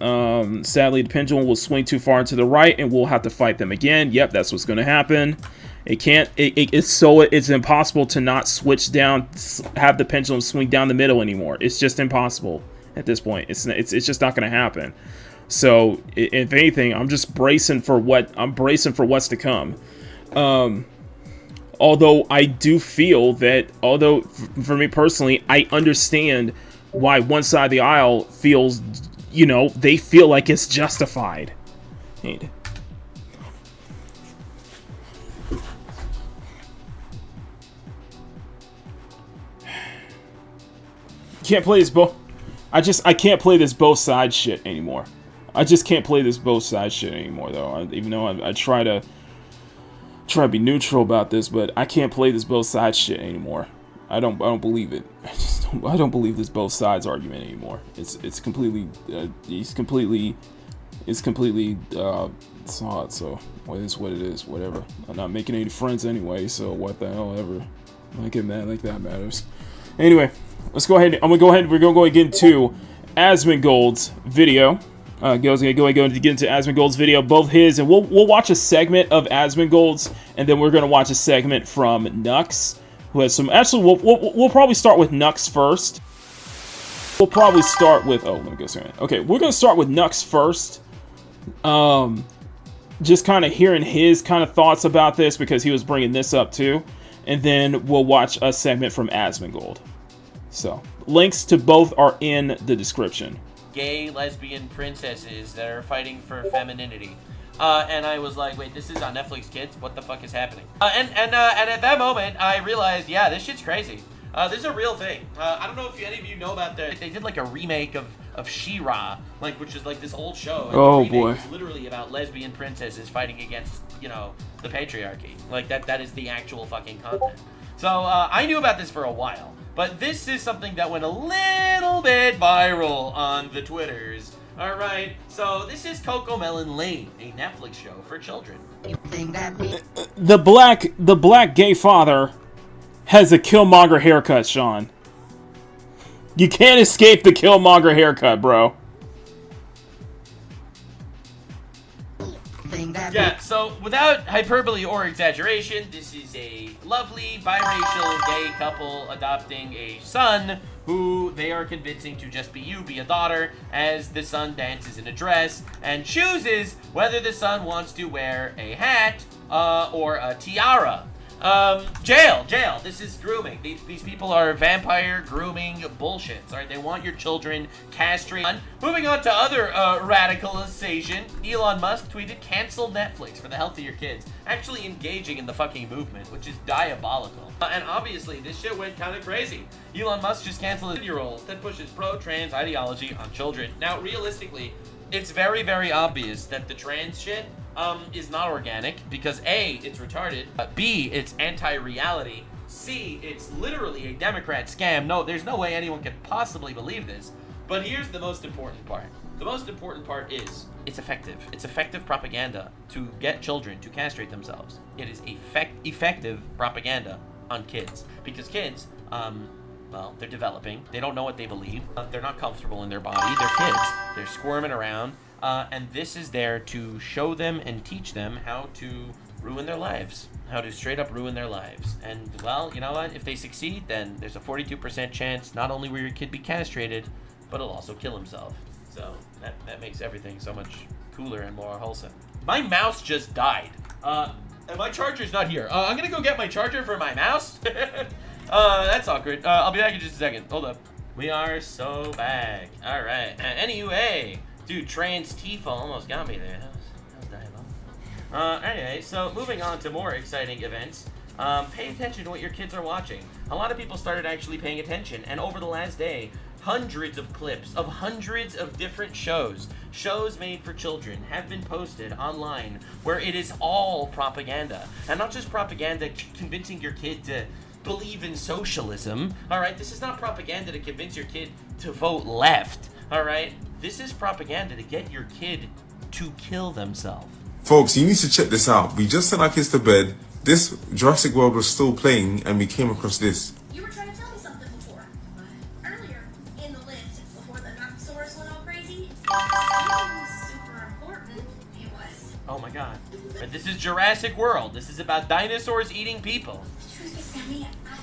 Sadly, the pendulum will swing too far to the right, and we'll have to fight them again. Yep, that's what's going to happen. It can't. It's impossible to not switch down, have the pendulum swing down the middle anymore. It's just impossible at this point. It's just not going to happen. So if anything, I'm just bracing for what's to come. Although I do feel that, for me personally, I understand why one side of the aisle feels, you know, they feel like it's justified. Can't play this I can't play this both sides shit anymore. I just can't play this both sides shit anymore, though. Even though I try to be neutral about this, but I can't play this both sides shit anymore. I don't believe it. I don't believe this both sides argument anymore. It's completely solid. So well, it is what it is. Whatever. I'm not making any friends anyway. So what the hell ever. Like that matters. Anyway, let's go ahead. We're gonna go into Asmongold's video. Go to get into Asmongold's video, both his, and we'll watch a segment of Asmongold's, and then we're gonna watch a segment from Nux, who has some. Actually, we'll probably start with Nux first. We'll probably start with. Oh, let me go see. Okay, we're gonna start with Nux first. Just kind of hearing his kind of thoughts about this because he was bringing this up too, and then we'll watch a segment from Asmongold. So links to both are in the description. Gay lesbian princesses that are fighting for femininity. And I was like, wait, this is on Netflix Kids? What the fuck is happening? And at that moment, I realized, yeah, this shit's crazy. This is a real thing. I don't know if any of you know about that. They did like a remake of She-Ra, like, which is like this old show. And oh the boy! It's literally about lesbian princesses fighting against, you know, the patriarchy. Like that is the actual fucking content. So I knew about this for a while, but this is something that went a little bit viral on the Twitters. All right, so this is Cocomelon Lane, a Netflix show for children. The black gay father has a Killmonger haircut, Sean. You can't escape the Killmonger haircut, bro. Yeah, so without hyperbole or exaggeration, this is a lovely biracial gay couple adopting a son who they are convincing to just be a daughter, as the son dances in a dress and chooses whether the son wants to wear a hat or a tiara. Jail. This is grooming. These people are vampire grooming bullshit. Alright, they want your children castrated. Moving on to other radicalization. Elon Musk tweeted, cancel Netflix for the health of your kids. Actually engaging in the fucking movement, which is diabolical. And obviously, this shit went kind of crazy. Elon Musk just canceled 10-year-olds that pushes pro-trans ideology on children. Now, realistically, it's very, very obvious that the trans shit is not organic because A, it's retarded, B, it's anti-reality, C, it's literally a Democrat scam. No, there's no way anyone could possibly believe this. But here's the most important part. The most important part is it's effective. It's effective propaganda to get children to castrate themselves. It is effective propaganda on kids because kids, well, they're developing. They don't know what they believe. They're not comfortable in their body. They're kids. They're squirming around. And this is there to show them and teach them how to ruin their lives. How to straight up ruin their lives. And, well, you know what? If they succeed, then there's a 42% chance not only will your kid be castrated, but he'll also kill himself. So that makes everything so much cooler and more wholesome. My mouse just died. And my charger's not here. I'm gonna go get my charger for my mouse. That's awkward. I'll be back in just a second. Hold up. We are so back. All right. Anyway, dude, Trans Tifa almost got me there. That was diabolical. Anyway, so moving on to more exciting events. Pay attention to what your kids are watching. A lot of people started actually paying attention, and over the last day, hundreds of clips of hundreds of different shows made for children have been posted online where it is all propaganda. And not just propaganda convincing your kid to believe in socialism, alright? This is not propaganda to convince your kid to vote left, alright? This is propaganda to get your kid to kill themselves. Folks, you need to check this out. We just sent our kids to bed. This Jurassic World was still playing and we came across this. You were trying to tell me something before. Earlier in the list, before the Nuxasaurus went all crazy, something was super important. It was. Oh my god. But this is Jurassic World. This is about dinosaurs eating people. The truth is, Sammy, I'm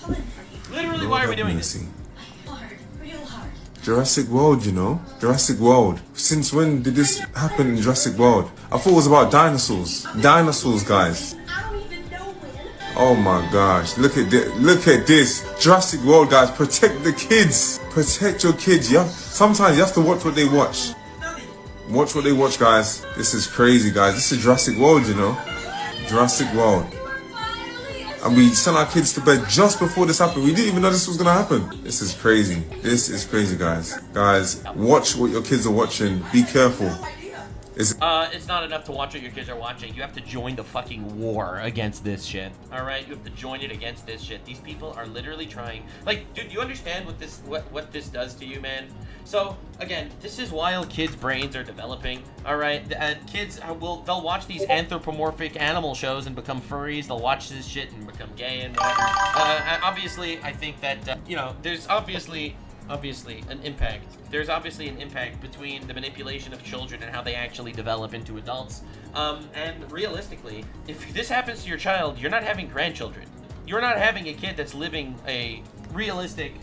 pulling for you. Literally, Lord why are we have doing mercy. this? Hard, real hard. Jurassic World, you know? Jurassic World. Since when did this happen in Jurassic World? I thought it was about dinosaurs. Dinosaurs, guys. I don't even know when. Oh my gosh. Look at this. Look at this. Jurassic World, guys. Protect the kids. Protect your kids. Yeah. Sometimes you have to watch what they watch. Watch what they watch, guys. This is crazy, guys. This is Jurassic World, you know? Jurassic World. And we sent our kids to bed just before this happened. We didn't even know this was gonna happen. This is crazy. This is crazy, guys. Guys, watch what your kids are watching. Be careful. It's not enough to watch what your kids are watching. You have to join the fucking war against this shit. Alright? You have to join it against this shit. These people are literally trying. Like, dude, you understand what this does to you, man? So, again, this is while kids' brains are developing. Alright? Kids they'll watch these anthropomorphic animal shows and become furries. They'll watch this shit and become gay and whatever. Obviously, I think that, you know, there's obviously an impact. There's obviously an impact between the manipulation of children and how they actually develop into adults. And realistically, if this happens to your child, you're not having grandchildren. You're not having a kid that's living a realistic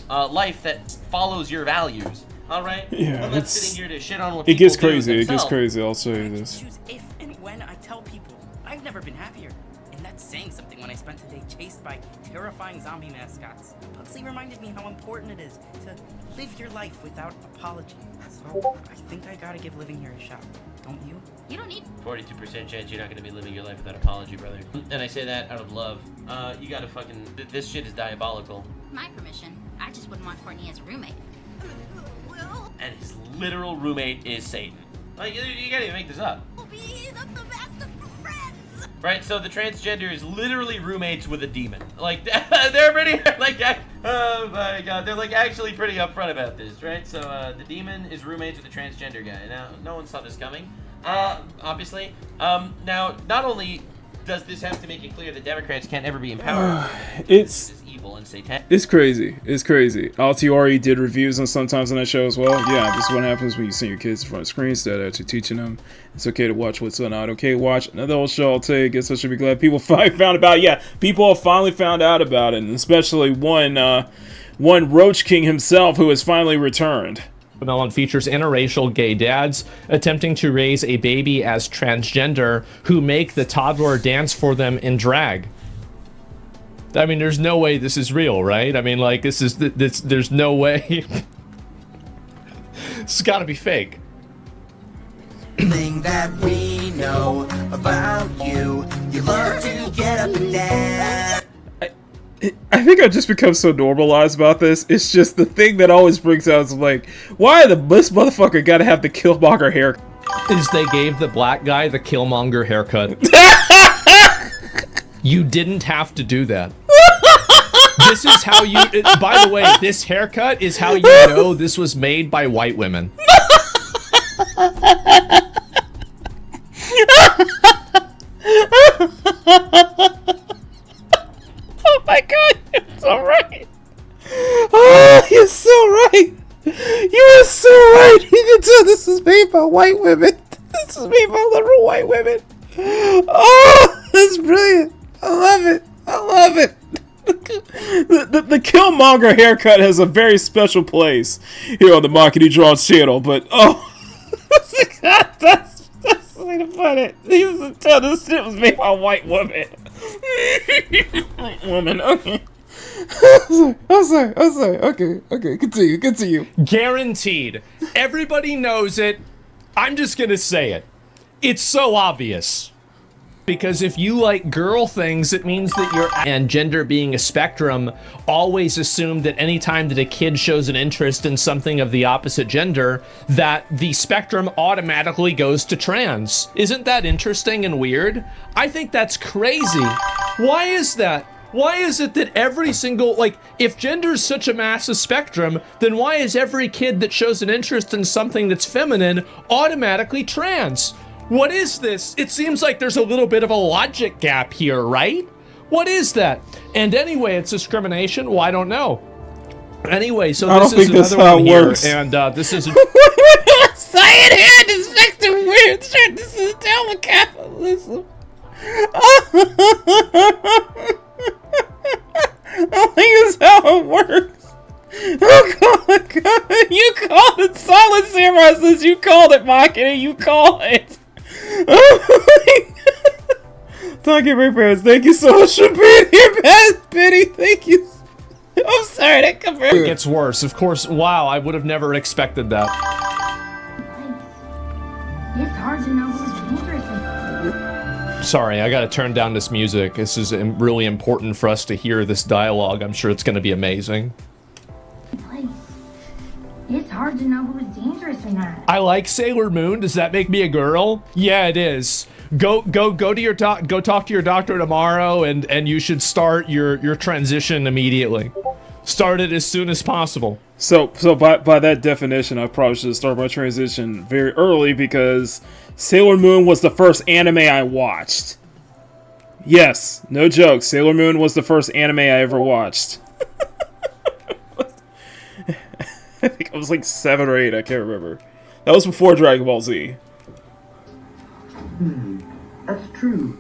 life that follows your values. All right? Yeah, I'm not sitting here to shit on what it people gets do crazy. It gets themselves. crazy. I'll show you this. Choose if and when I tell people. I've never been happier. And that's saying something when I spent the day chased by terrifying zombie mascots. Pugsley reminded me how important it is to live your life without apology. So I think I gotta give living here a shot. Don't you? You don't need 42% chance you're not going to be living your life without apology, brother. And I say that out of love. You gotta fucking... This shit is diabolical. my permission. I just wouldn't want Courtney as a roommate. And his literal roommate is Satan. Like, you can't even make this up. Be the best of friends. Right, so the transgender is literally roommates with a demon. Like, they're pretty, like, oh my god, they're, like, actually pretty upfront about this, right? So, the demon is roommates with the transgender guy. Now, no one saw this coming, obviously. Now, not only does this have to make it clear that Democrats can't ever be empowered, It's evil and satanic. It's crazy. It's crazy. Altiori did reviews on sometimes on that show as well. Yeah, this is what happens when you send your kids in front of screens instead of actually teaching them. It's okay to watch what's not okay to watch. Another old show I'll tell you. Guess I should be glad people finally found about it. Yeah, people have finally found out about it, and especially one Roach King himself who has finally returned. Melon features interracial gay dads attempting to raise a baby as transgender who make the toddler dance for them in drag. I mean, there's no way this is real, right? I mean, like, there's no way. It's gotta be fake. Thing that we know about you, you love to get up and dance. I think I've just become so normalized about this. It's just the thing that always brings out is like, why this motherfucker gotta have the Killmonger hair? Is they gave the black guy the Killmonger haircut. You didn't have to do that. This is how you... By the way, this haircut is how you know this was made by white women. Oh my god, you're so right. Oh, you're so right. You are so right. You can tell this is made by white women. This is made by literal white women. Oh, that's brilliant. I love it. I love it. The Killmonger haircut has a very special place here on the Makini Draws channel, but God, that's the way to put it. This shit was made by a white woman. White woman, okay. I'm sorry. Okay, continue. Guaranteed. Everybody knows it. I'm just gonna say it. It's so obvious. Because if you like girl things, it means that you're... And gender being a spectrum, always assume that anytime that a kid shows an interest in something of the opposite gender, that the spectrum automatically goes to trans. Isn't that interesting and weird? I think that's crazy. Why is that? Why is it that every single, like, if gender is such a massive spectrum, then why is every kid that shows an interest in something that's feminine automatically trans? What is this? It seems like there's a little bit of a logic gap here, right? What is that? And anyway, it's discrimination? Well, I don't know. Anyway, so this is another one here, and this is... Say it here, this makes it weird shit. This is down with capitalism. I think that's how it works. Oh God. You called it Silent Samurai since you called it Makini. You called it. Thank you, parents. Thank you so much for being here, Benny. Thank you. I'm sorry, that comes from... It gets worse. Of course, wow, I would have never expected that. It's hard to know who's dangerous. Sorry, I gotta turn down this music. This is really important for us to hear this dialogue. I'm sure it's gonna be amazing. It's hard to know who's dangerous or not. I like Sailor Moon. Does that make me a girl? Yeah, it is. Go to your go talk to your doctor tomorrow, and you should start your transition immediately. Start it as soon as possible. So by that definition, I probably should start my transition very early because Sailor Moon was the first anime I watched. Yes, no joke. Sailor Moon was the first anime I ever watched. I think I was like 7 or 8, I can't remember. That was before Dragon Ball Z. That's true.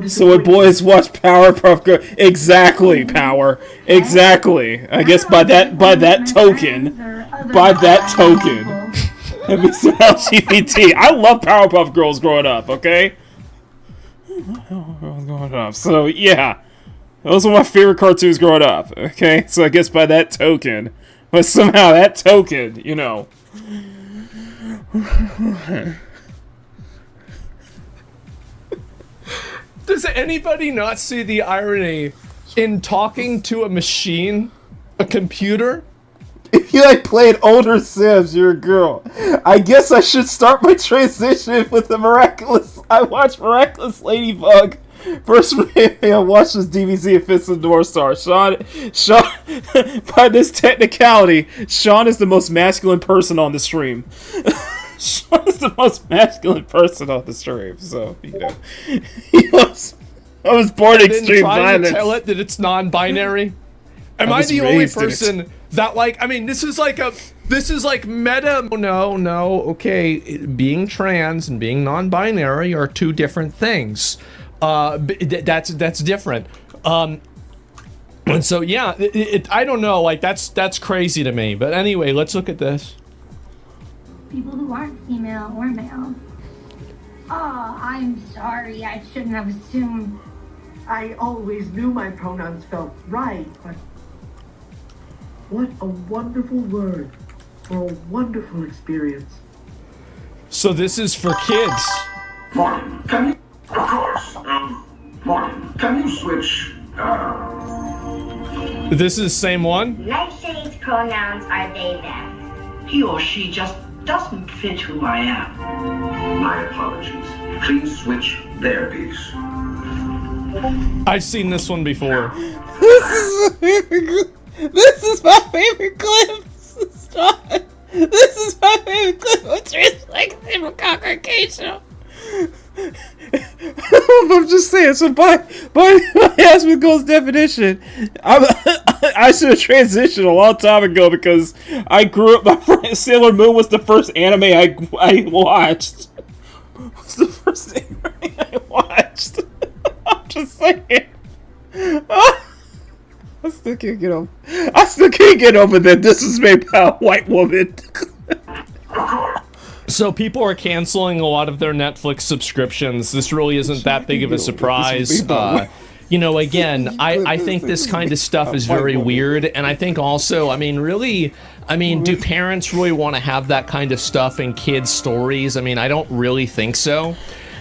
So when boys watch Powerpuff Girls, exactly, Power, exactly. I guess by that token, it means they're LGBT. I love Powerpuff Girls growing up. Okay. So yeah, those were my favorite cartoons growing up. Okay, so I guess by that token. But somehow that token, you know. Does anybody not see the irony in talking to a machine, a computer? If you like playing older Sims, you're a girl. I guess I should start my transition with the Miraculous. I watched Miraculous Ladybug. First I watched this DBZ of Fist of North Star. Sean, by this technicality, Sean is the most masculine person on the stream. Sean is the most masculine person on the stream, so, you know. I was born extreme violence. To tell it that it's non-binary? Am I the only person that, like, I mean, this is like meta. No, okay, being trans and being non-binary are two different things. That's different. And so yeah, I don't know, like that's crazy to me. But anyway, let's look at this. People who aren't female or male. Oh, I'm sorry. I shouldn't have assumed. I always knew my pronouns felt right, but what a wonderful word for a wonderful experience. So this is for kids. Morning, can you... Of course. Morning, can you switch, This is the same one? Nightshade's pronouns are they, them. He or she just doesn't fit who I am. My apologies. Please switch their piece. I've seen this one before. This is my favorite clip. Stop. This is my favorite clip of translation from Congregation. I'm just saying. So by Asmongold's definition, I should have transitioned a long time ago because I grew up. My friend Sailor Moon was the first anime I watched. Was the first anime I just saying. I still can't get over that this is made by a white woman. So people are canceling a lot of their Netflix subscriptions. This really isn't that big of a surprise. You know, again, I think this kind of stuff is very weird, and I think also, I mean, really, do parents really want to have that kind of stuff in kids' stories? I mean, I don't really think so.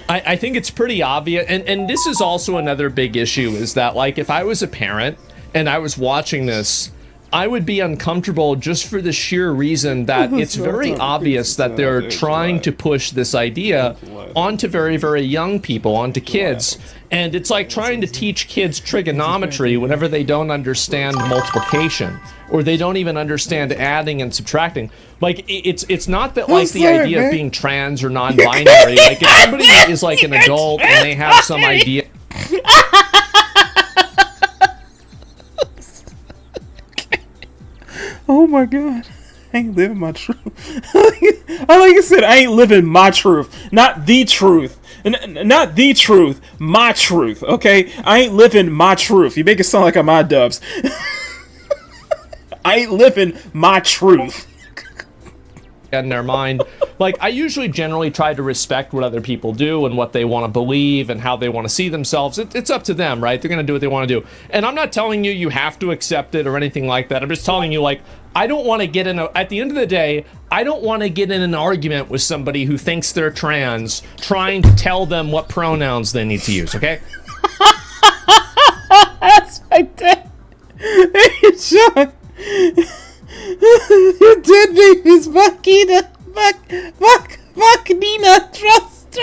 I think it's pretty obvious, and this is also another big issue, is that, like, if I was a parent and I was watching this, I would be uncomfortable just for the sheer reason that it's very obvious that they're trying to push this idea onto very, very young people, onto kids. And it's like trying to teach kids trigonometry whenever they don't understand multiplication, or they don't even understand adding and subtracting. Like, it's not that, like, the idea of being trans or non-binary. Like, if somebody is, like, an adult and they have some idea... Oh my god. I ain't living my truth. Like I said, I ain't living my truth. Not the truth. Not the truth. My truth, okay? I ain't living my truth. You make it sound like I'm iDubbbz. I ain't living my truth. In their mind. Like, I usually generally try to respect what other people do and what they want to believe and how they want to see themselves. It's up to them, right? They're going to do what they want to do. And I'm not telling you have to accept it or anything like that. I'm just telling you, like, I don't want to get in at the end of the day, I don't want to get in an argument with somebody who thinks they're trans, trying to tell them what pronouns they need to use, okay? That's my dad. Hey, Sean. Your dead name is Makina. Makina. Trust.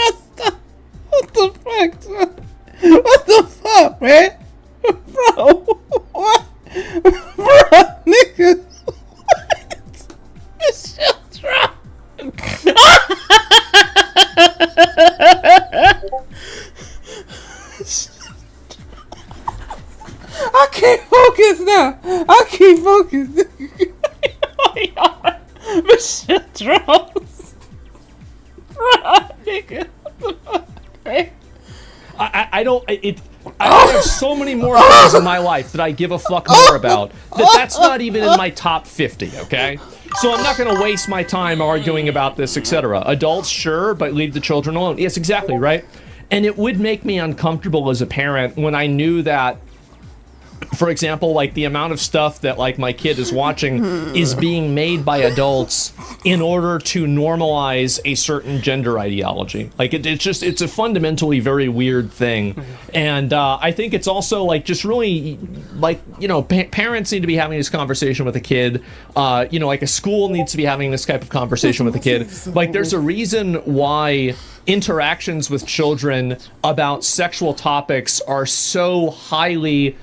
What the fuck, son? What the fuck, man? Bro, what? Bro, nigga. What? It's just wrong. I can't focus now. I can't focus. Michelle Drones. Nigga. What the fuck, man? I have so many more things in my life that I give a fuck more about that's not even in my top 50, okay? So I'm not gonna waste my time arguing about this, etc. Adults, sure, but leave the children alone. Yes, exactly, right? And it would make me uncomfortable as a parent when I knew that, for example, like, the amount of stuff that, like, my kid is watching is being made by adults in order to normalize a certain gender ideology. Like, it's a fundamentally very weird thing. And I think it's also, like, just really, like, you know, parents need to be having this conversation with a kid. You know, like, a school needs to be having this type of conversation with a kid. Like, there's a reason why interactions with children about sexual topics are so highly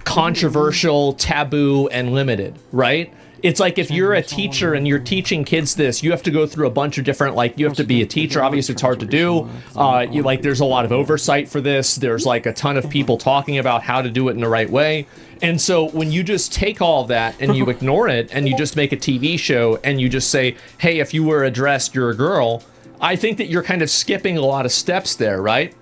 controversial, taboo, and limited, right? It's like, if you're a teacher and you're teaching kids this, you have to go through a bunch of different, like, you have to be a teacher. Obviously, it's hard to do. There's a lot of oversight for this. There's, like, a ton of people talking about how to do it in the right way. And so when you just take all of that and you ignore it and you just make a TV show and you just say, hey, if you were addressed, you're a girl, I think that you're kind of skipping a lot of steps there, right?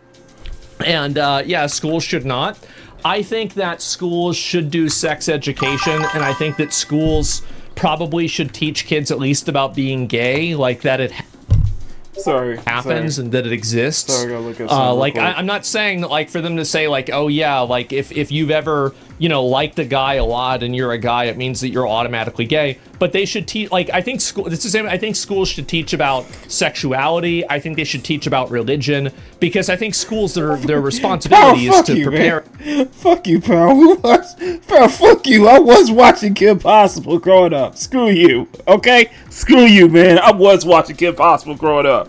And yeah, schools should not. I think that schools should do sex education, and I think that schools probably should teach kids at least about being gay, like that it happens and that it exists. Sorry, I gotta look at something like, real quick. I'm not saying that, like, for them to say, like, oh yeah, like, if you've ever, you know, liked a guy a lot and you're a guy, it means that you're automatically gay. But they should teach, like, I think I think schools should teach about sexuality. I think they should teach about religion, because I think schools, their responsibility is to prepare. Man. Fuck you, pal. Pal, fuck you. I was watching Kim Possible growing up. Screw you, okay? Screw you, man. I was watching Kim Possible growing up.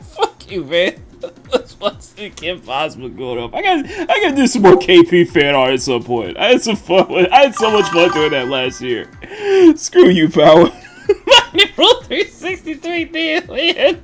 Fuck you, man. Let's watch Kim Possible growing up. I gotta do some more KP fan art at some point. I had some fun. I had so much fun doing that last year. Screw you, pal. Rule 363 D, man.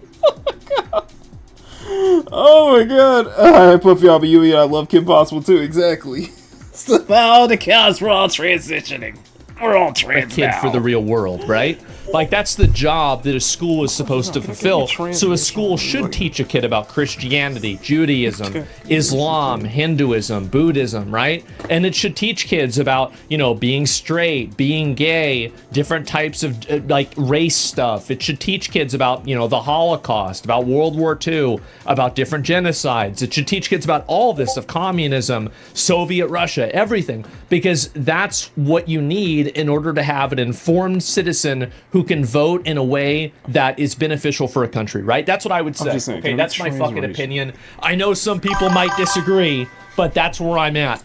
Oh my god. Alright, Puffy, I'll be you. I love Kim Possible too, exactly. It's about the cows, we're all transitioning. We're all trans a kid now. for the real world, right? Like, that's the job that a school is supposed to fulfill. So a school should teach a kid about Christianity, Judaism, Islam, Hinduism, Buddhism, right? And it should teach kids about, you know, being straight, being gay, different types of, like, race stuff. It should teach kids about, you know, the Holocaust, about World War II, about different genocides. It should teach kids about all this, of communism, Soviet Russia, everything. Because that's what you need in order to have an informed citizen who can vote in a way that is beneficial for a country, right? That's what I would say. Saying, okay, that's my fucking opinion. I know some people might disagree, but that's where I'm at.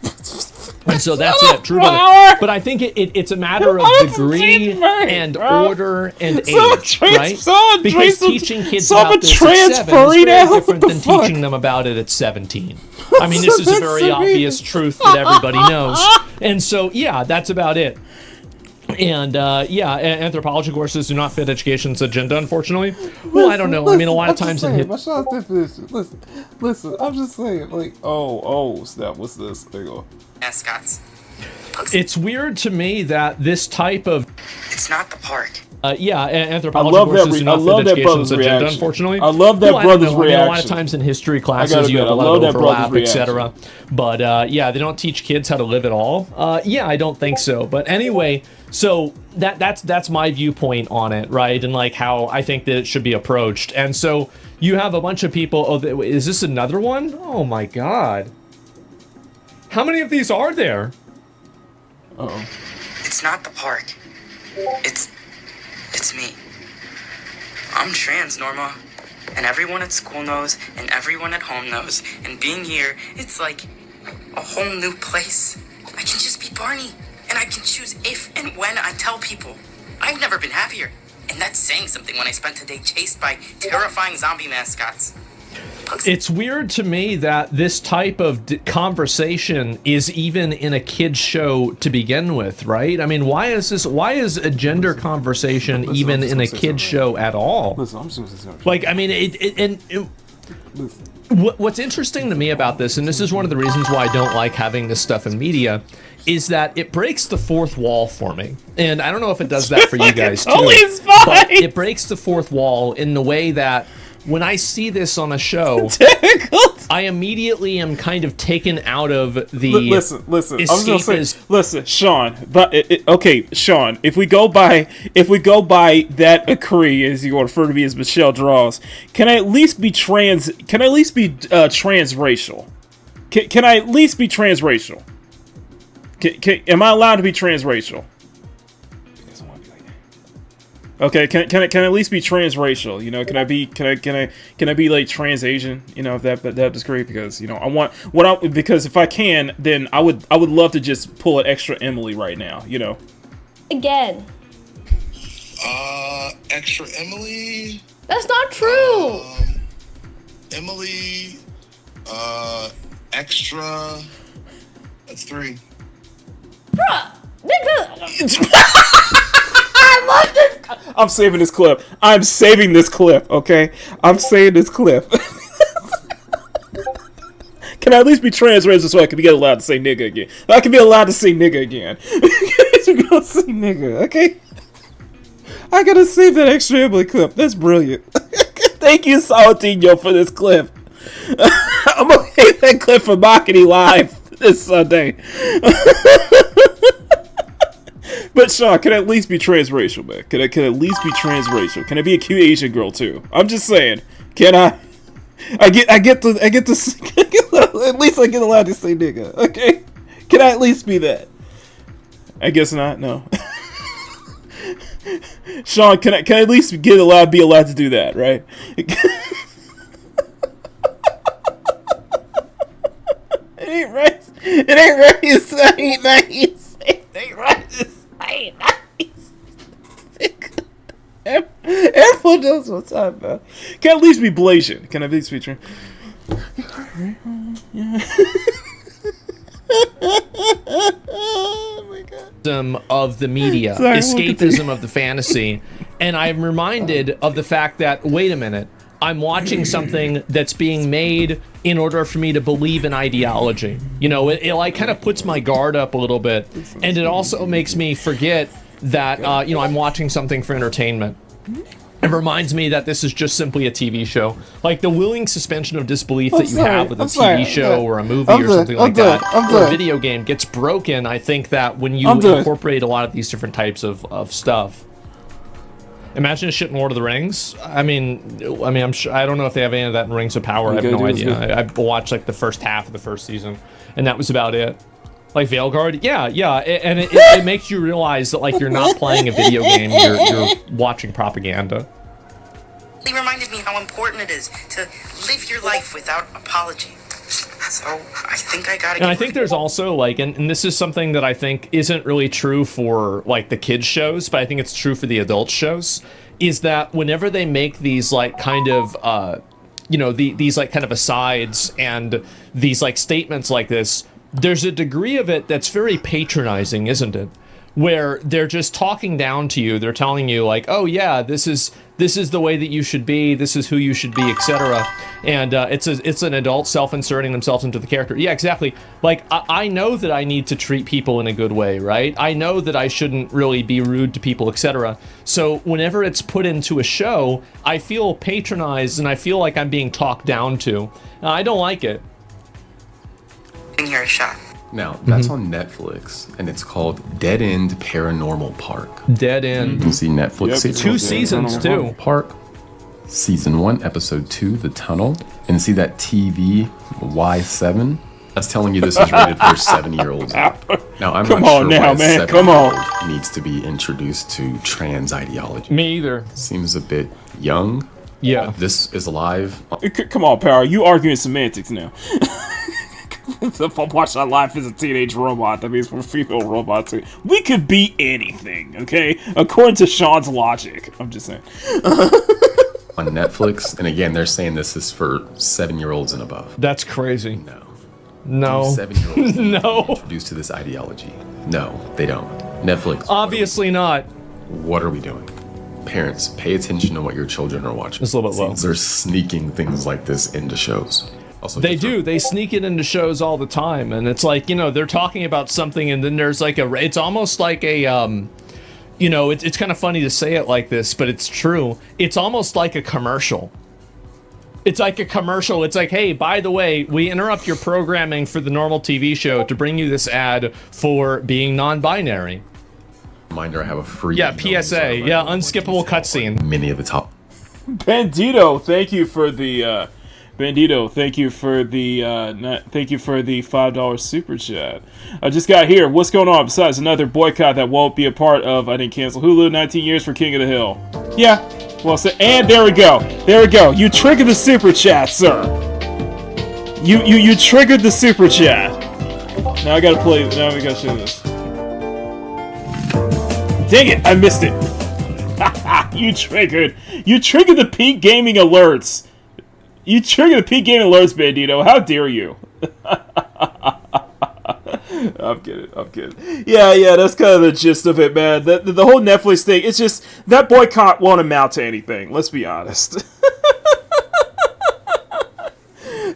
And so that's it, true brother. But I think it's a matter of degree and order and age, right? Because teaching kids about this at 7 is very different than teaching them about it at 17. I mean, this is a very obvious truth that everybody knows. And so, yeah, that's about it. And yeah, anthropology courses do not fit education's agenda, unfortunately. Well, I don't know. I mean, a lot of times in listen, I'm just saying, like, oh, snap, what's this? There you go. Mascots. It's weird to me that this type of It's not the park. yeah, anthropology courses do not fit education's agenda, unfortunately. I love that brother's reaction. I mean, a lot of times in history classes you have a lot of overlap, etc. But yeah, they don't teach kids how to live at all. Yeah, I don't think so. But anyway, so that's my viewpoint on it, right? And like how I think that it should be approached. And so you have a bunch of people. Oh, is this another one? Oh my god! How many of these are there? Uh-oh. It's not the park. It's me. I'm trans, Norma. And everyone at school knows, and everyone at home knows. And being here, it's like a whole new place. I can just be Barney, and I can choose if and when I tell people. I've never been happier. And that's saying something when I spent today chased by terrifying zombie mascots. It's weird to me that this type of conversation is even in a kid's show to begin with, right? I mean, why is a gender conversation even in a kid's show at all? Listen, I'm just gonna say something. Like, I mean, what's interesting to me about this, and this is one of the reasons why I don't like having this stuff in media, is that it breaks the fourth wall for me. And I don't know if it does that for you guys too. But it breaks the fourth wall in the way that when I see this on a show, I immediately am kind of taken out of the listen. I was gonna say, listen, Sean. But okay, Sean. If we go by that agree, as you refer to me as Michelle Draws, can I at least be trans? Can I at least be transracial? Can I at least be transracial? Am I allowed to be transracial? Okay, can I at least be transracial? You know, can I be like trans Asian? You know, if that's great, because you know because if I can, then I would love to just pull an extra Emily right now. You know. Again. Extra Emily. That's not true. Emily. Extra. That's 3. Bruh, nigga. I love this. I'm saving this clip. I'm saving this clip, okay? I'm saving this clip. Can I at least be transracial so I can get allowed to say nigga again? I can be allowed to say nigga again. You're gonna say nigga, okay? I gotta save that extra Emily clip. That's brilliant. Thank you, Saltino, for this clip. I'm gonna save that clip for Makini Live this Sunday. But Sean, can I at least be transracial, man? Can I at least be transracial? Can I be a cute Asian girl too? I'm just saying. Can I? I get to at least I get allowed to say nigga. Okay? Can I at least be that? I guess not. No. Sean, can I at least be allowed to do that? Right? It ain't right. It ain't right. It ain't nice. It ain't right. Hey, nice. Everyone knows what's up, man. Can I at least be Blasian? Can I at least be true? Oh my god. Of the media, escapism of the fantasy, and I'm reminded of the fact that, wait a minute, I'm watching something that's being made in order for me to believe in ideology. You know, it like kind of puts my guard up a little bit, and it also makes me forget that, you know, I'm watching something for entertainment. It reminds me that this is just simply a TV show. Like the willing suspension of disbelief that you have with a TV show or a movie or something like that, or a video game gets broken, I think that when you incorporate a lot of these different types of stuff. Imagine a shit in Lord of the Rings. I mean, I'm sure, I don't know if they have any of that in Rings of Power. I have no idea. I watched like the first half of the first season, and that was about it. Like Veilguard, yeah, and it makes you realize that like you're not playing a video game, you're watching propaganda. He reminded me how important it is to live your life without apology. So I think I gotta. And I think there's also like, and this is something that I think isn't really true for like the kids shows, but I think it's true for the adult shows, is that whenever they make these like kind of, you know, these like kind of asides and these like statements like this, there's a degree of it that's very patronizing, isn't it? Where they're just talking down to you. They're telling you like, oh yeah, this is the way that you should be. This is who you should be, etc. And it's an adult self-inserting themselves into the character. Yeah, exactly. Like I know that I need to treat people in a good way, right? I know that I shouldn't really be rude to people, etc. So whenever it's put into a show, I feel patronized and I feel like I'm being talked down to. I don't like it. Here a shot. Now, that's on Netflix, and it's called Dead End Paranormal Park. Dead End. You can see Netflix. Yep, 2 seasons, too. Park, Season 1, Episode 2, The Tunnel. And see that TV Y7? That's telling you this is rated for 7-year-olds. Now, I'm not sure why a 7-year-old needs to be introduced to trans ideology. Me either. Seems a bit young. Yeah. This is live. Come on, Power. You arguing semantics now. If I watch our life as a teenage robot, that means we're female robots too. We could be anything, okay? According to Sean's logic. I'm just saying. On Netflix, and again, they're saying this is for 7-year-olds and above. That's crazy. No. 7-year-olds no. Introduced to this ideology. No, they don't. Netflix. Obviously not. What are we doing? Parents, pay attention to what your children are watching. It's a little bit low. They're sneaking things like this into shows. Also, they do. They sneak it into shows all the time, and it's like, you know, they're talking about something, and then there's like it's almost like a, you know, it's kind of funny to say it like this, but it's true. It's almost like a commercial. It's like a commercial. It's like, hey, by the way, we interrupt your programming for the normal TV show to bring you this ad for being non-binary. Reminder, I have a free. Yeah, PSA. Yeah, unskippable cutscene. Many of the top. Bandito, thank you for the. Bandito, thank you for the $5 super chat. I just got here. What's going on? Besides another boycott that won't be a part of. I didn't cancel Hulu. 19 years for King of the Hill. Yeah. Well, so, and there we go. There we go. You triggered the super chat, sir. You triggered the super chat. Now I gotta play. Now we gotta show this. Dang it! I missed it. You triggered the peak gaming alerts. You triggered the peak gaming alerts, Bandito. How dare you? I'm kidding. Yeah, that's kind of the gist of it, man. The whole Netflix thing, it's just, that boycott won't amount to anything. Let's be honest.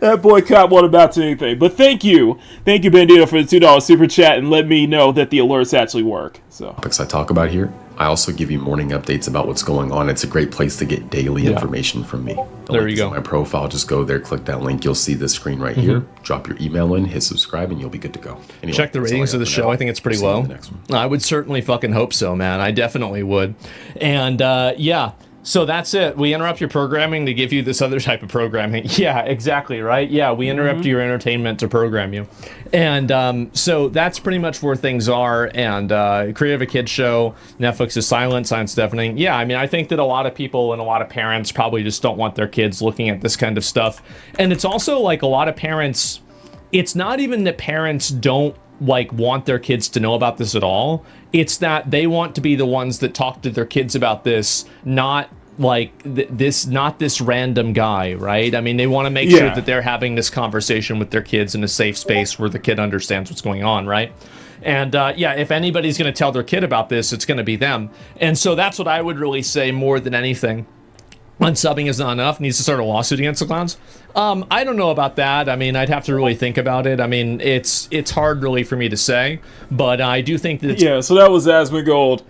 That boycott won't amount to anything. But thank you, Bandito, for the $2 super chat and let me know that the alerts actually work. So topics I talk about here. I also give you morning updates about what's going on. It's a great place to get daily information from me. There you go. My profile, just go there, click that link. You'll see the screen right here. Drop your email in, hit subscribe, and you'll be good to go. Anyway, check the ratings of the show. I think it's pretty low. I would certainly fucking hope so, man. I definitely would. And yeah. So that's it. We interrupt your programming to give you this other type of programming. Yeah, exactly, right? Yeah, we interrupt your entertainment to program you. And so that's pretty much where things are. And Creative a Kids show, Netflix is silent, science deafening. Yeah, I mean, I think that a lot of people and a lot of parents probably just don't want their kids looking at this kind of stuff. And it's also like a lot of parents, it's not even that parents don't like want their kids to know about this at all. It's that they want to be the ones that talk to their kids about this, not like not this random guy, right? I mean, they want to make sure that they're having this conversation with their kids in a safe space where the kid understands what's going on, right? And yeah, if anybody's going to tell their kid about this, it's going to be them. And so that's what I would really say more than anything. Unsubbing is not enough, needs to start a lawsuit against the clowns. I don't know about that. I mean, I'd have to really think about it. I mean, it's hard really for me to say, but I do think that yeah, so that was Asmongold.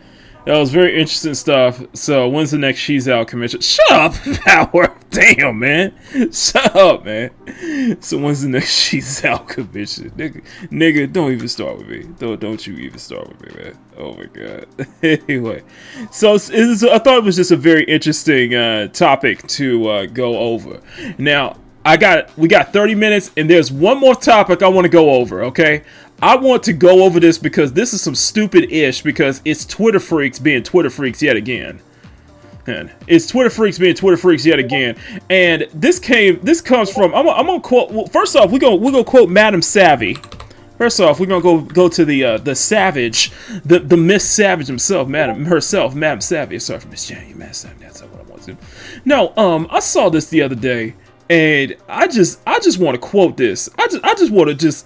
That was very interesting stuff. So, when's the next She's Out convention? Shut up, Power. Damn, man. Shut up, man. So, when's the next She's Out convention? Nigga, don't even start with me. Don't you even start with me, man. Oh, my God. Anyway. So, I thought it was just a very interesting topic to go over. Now, we got 30 minutes, and there's one more topic I want to go over, okay? I want to go over this because this is some stupid-ish, because it's Twitter freaks being Twitter freaks yet again. And it's Twitter freaks being Twitter freaks yet again. And this comes from, I'm gonna quote, well, first off, we're gonna quote Madam Savvy. First off, we're gonna go to the Savage, the Miss Savage himself, Madam Savvy. Sorry for Miss Jenny, Madam Savvy, that's not what I want to do. No, I saw this the other day, and I just want to quote this. I just want to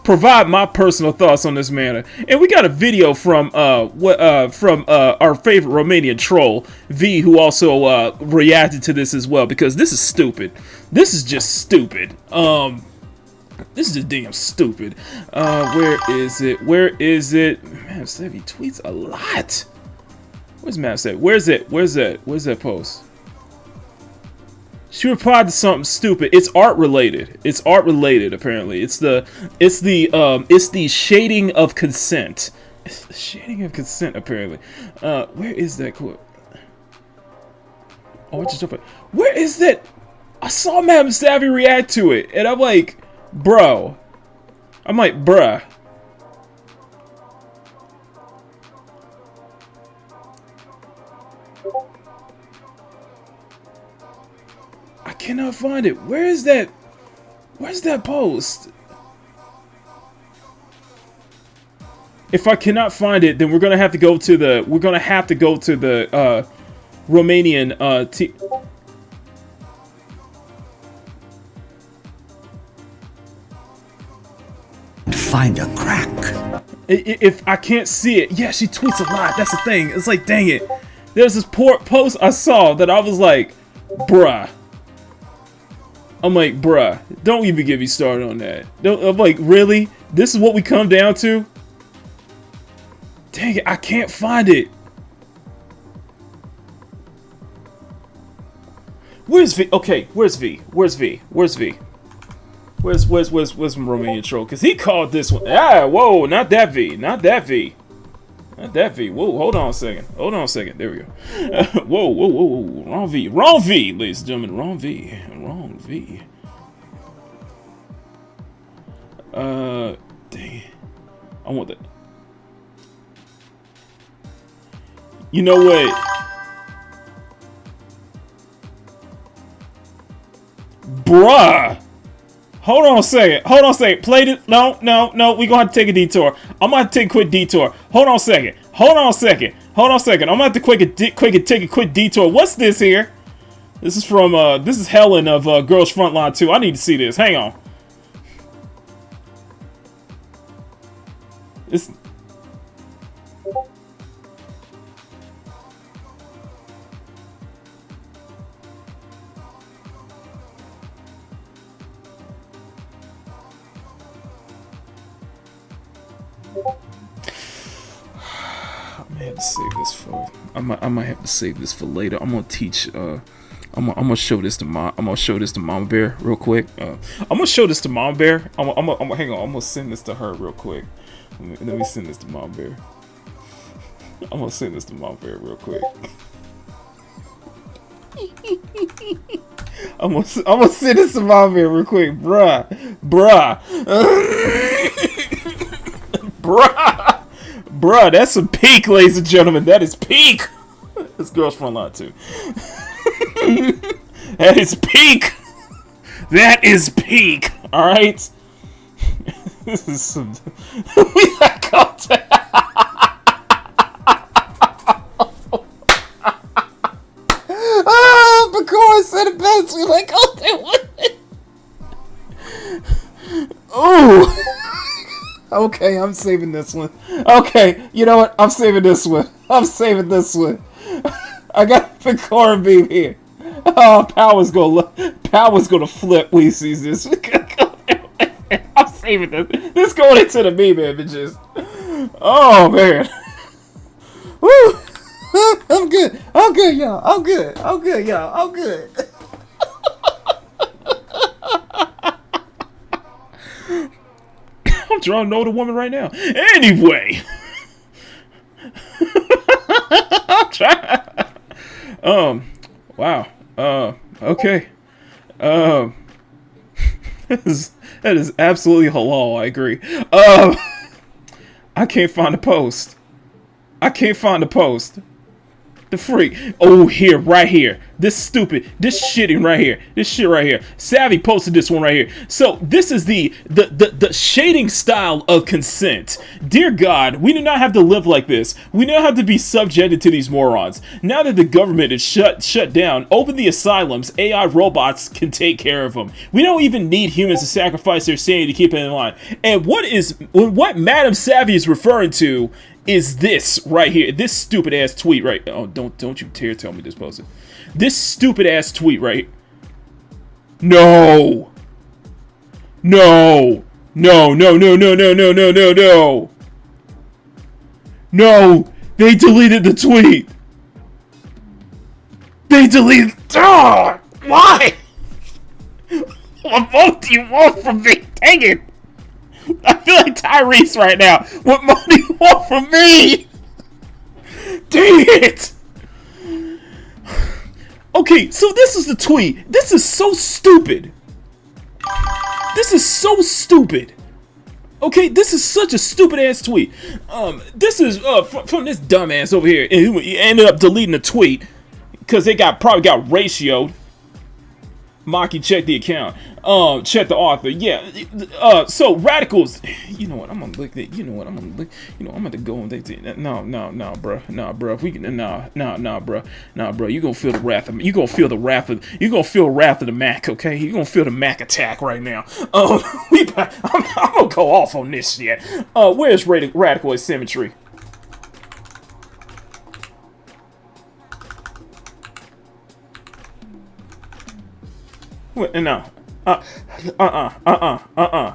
provide my personal thoughts on this matter. And we got a video from our favorite Romanian troll, V, who also reacted to this as well, because this is stupid. This is just stupid. This is just damn stupid. Where is it? Man, Savvy tweets a lot. Where's Matt Savvy? Where's that post? She replied to something stupid. It's art related. Apparently. It's the shading of consent. It's the shading of consent, apparently. Where is that quote? Oh, I just jumped. Where is that? I saw Madam Savvy react to it, and I'm like, bruh. I cannot find it. Where's that post? If I cannot find it, then we're gonna have to go to the Romanian Find a crack. If I can't see it, yeah, she tweets a lot. That's the thing. It's like, dang it. There's this poor post I saw that I was like, bruh. I'm like, bruh, don't even get me started on that. I'm like, really? This is what we come down to? Dang it, I can't find it. Where's V? Okay, where's V? Where's V? Where's Romanian troll? Because he called this one. Ah, whoa, not that V. Not that V. Whoa, hold on a second. There we go. Whoa. Wrong V, ladies and gentlemen. Wrong V. Dang it. I want that. You know what? Bruh! Hold on a second. Play it. No. We gonna have to take a detour. I'm gonna have to take a quick detour. Hold on a second. I'm gonna have to take a quick detour. What's this here? This is from this is Helen of Girls Frontline 2. I need to see this. Hang on. This. I might have to save this for later. I'm gonna teach. I'm gonna show this to Mama Bear real quick. I'm gonna show this to Mama Bear. Hang on. I'm gonna send this to her real quick. Let me send this to Mama Bear. I'm gonna send this to Mama Bear real quick. I'm gonna send this to Mama Bear real quick, bruh. Bruh, that's some peak, ladies and gentlemen. That is peak. This Girls Frontline 2. That is peak. All right. This is some. We got contact. Oh, because said it best. We like contact. Oh. Okay, I'm saving this one. Okay, you know what? I'm saving this one. I got the corn beef here. Oh, Power's gonna flip when he sees this. I'm saving this. This going into the meme images. Oh man. Woo! I'm good. I'm good, y'all. I'm good. I'm good, y'all. I'm good. I'm trying to know the woman right now. Anyway. I'm trying. Wow. Okay. That is absolutely halal, I agree. I can't find the post. I can't find the post. The freak. Oh, here, right here. This shitting right here. This shit right here. Savvy posted this one right here. So this is the shading style of consent. Dear God, we do not have to live like this. We don't have to be subjected to these morons. Now that the government is shut down, open the asylums. AI robots can take care of them. We don't even need humans to sacrifice their sanity to keep it in line. And what Madam Savvy is referring to is this right here. This stupid ass tweet right. Oh, don't you dare tell me this posted. This stupid ass tweet right. No. No. No, no, no, no, no, no, no, no, no. No. They deleted the tweet. They deleted. Oh, why? What vote do you want from me? Dang it. I feel like Tyrese right now. What more do you want from me? Dang it! Okay, so this is the tweet. This is so stupid. This is so stupid. Okay, this is such a stupid ass tweet. This is from this dumbass over here. And he ended up deleting the tweet because they probably got ratioed. Maki, check the account. Check the author. Yeah. So radicals. You know what? I'm gonna look at. You know what? I'm gonna look. You know, I'm gonna go and no, bro. If we can, bro. You gonna feel the wrath of. You gonna feel the wrath of. You gonna feel wrath of the Mac. Okay. You gonna feel the Mac attack right now. I'm gonna go off on this shit. Where's radical asymmetry? No.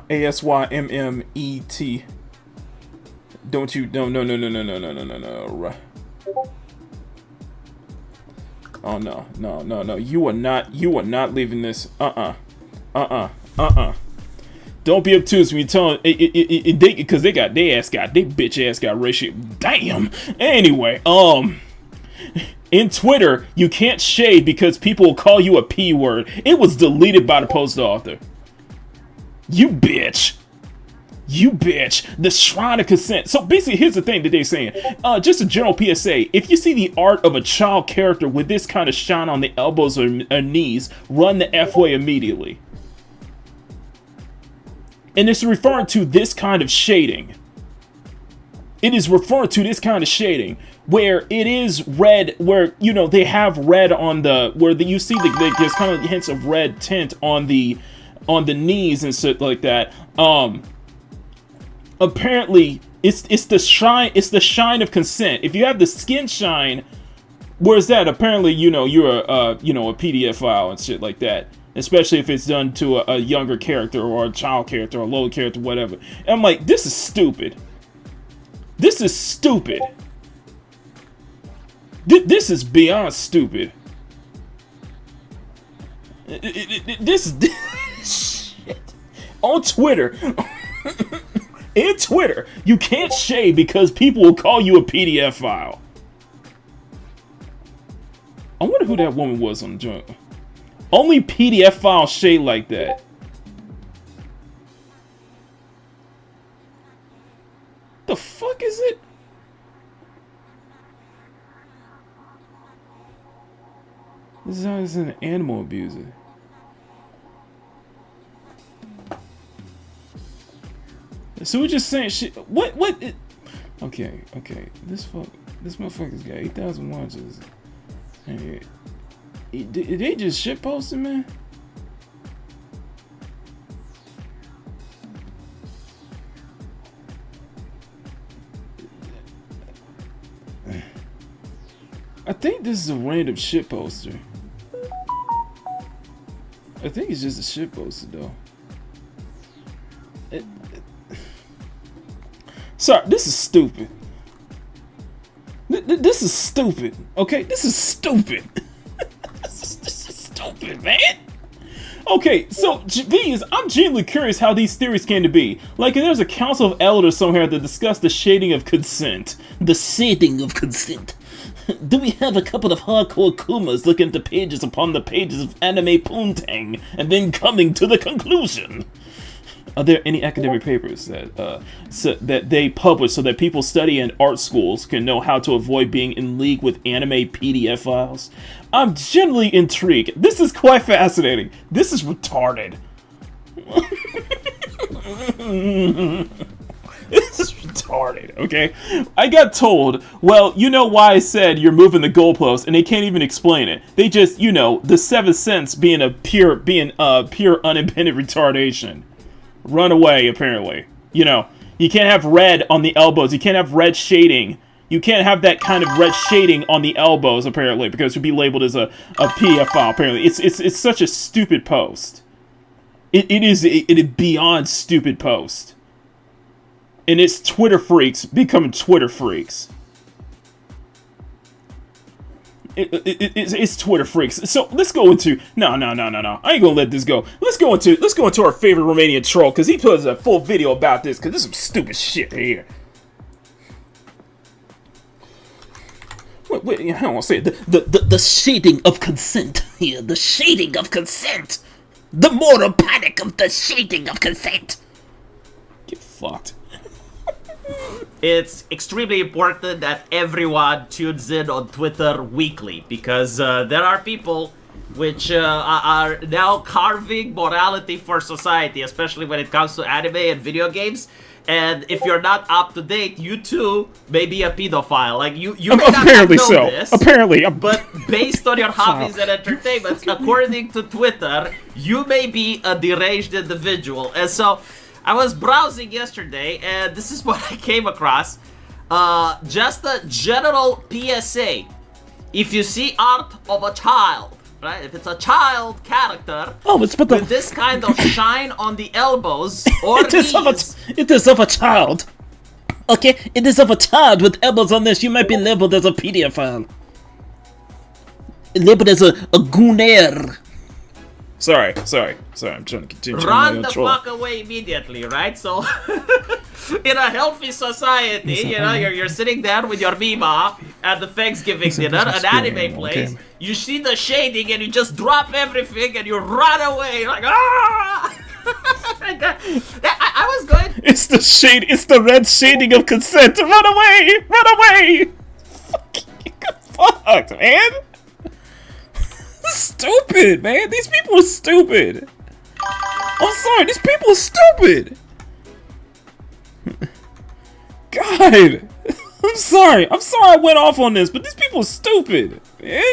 ASYMMET. Don't you? No. Oh no. You are not leaving this. Don't be obtuse when you tell them because they bitch ass got ratio. Damn. Anyway, in Twitter, you can't shade because people will call you a P word. It was deleted by the post author. You bitch. The shrine of consent. So basically, here's the thing that they're saying. Just a general PSA. If you see the art of a child character with this kind of shine on the elbows or knees, run the F way immediately. And it's referring to this kind of shading. It is referring to this kind of shading where it is red, where, you know, they have red on the, where you see there's kind of hints of red tint on the knees and shit like that. Apparently it's the shine of consent. If you have the skin shine, where's that? Apparently, you know, you're a PDF file and shit like that. Especially if it's done to a younger character or a child character or a lower character, whatever. And I'm like, this is stupid. This is stupid. This is beyond stupid. This shit. On Twitter. In Twitter, you can't shade because people will call you a PDF file. I wonder who that woman was on the joint. Only PDF files shade like that. The fuck is it? This is how it's an animal abuser. So we're just saying shit. What? Okay. This motherfucker's got 8,000 watches. Hey, did they just shit posting, man? I think this is a random shit poster. I think it's just a shit poster, though. Sorry, this is stupid. This is stupid. Okay, this is stupid. This is stupid, man. Okay, so these, I'm genuinely curious how these theories came to be. Like, there's a council of elders somewhere that discuss the shading of consent. The shading of consent. Do we have a couple of hardcore Kumas looking at the pages upon the pages of anime poontang and then coming to the conclusion? Are there any academic papers that that they publish so that people study in art schools can know how to avoid being in league with anime PDF files? I'm generally intrigued. This is quite fascinating. This is retarded. This is retarded, okay? I got told, well, you know why I said you're moving the goalpost, and they can't even explain it. They just, you know, the seventh sense being pure unintended retardation. Run away, apparently. You know, you can't have red on the elbows. You can't have red shading. You can't have that kind of red shading on the elbows, apparently, because it would be labeled as a PDF file, apparently. It's such a stupid post. It is beyond stupid post. And it's Twitter freaks becoming Twitter freaks. It's Twitter freaks. So let's go into no. I ain't gonna let this go. Let's go into our favorite Romanian troll because he put a full video about this because there's some stupid shit here. Wait, I don't want to say it. The shading of consent here. The shading of consent. The moral panic of the shading of consent. Get fucked. It's extremely important that everyone tunes in on Twitter weekly because there are people which are now carving morality for society, especially when it comes to anime and video games. And if you're not up to date, you too may be a pedophile. Like you may not have known this. Apparently, but based on your hobbies and entertainment, according to Twitter, you may be a deranged individual. And so I was browsing yesterday, and this is what I came across. Just a general PSA. If you see art of a child, right? If it's a child character with this kind of shine on the elbows or it is of a child. Okay, it is of a child with elbows on this. You might be labeled as a PDF file. Labeled as a gooner. Sorry. I'm trying to continue. Run the fuck away immediately, right? So, in a healthy society, you know, you're sitting there with your Mima at the Thanksgiving dinner, an anime plays, you see the shading and you just drop everything and you run away, like, ah! I was going... It's the red shading of consent. Run away! Fuck, man! Stupid, man. These people are stupid. I'm sorry, these people are stupid. God. I'm sorry I went off on this, but these people are stupid, man.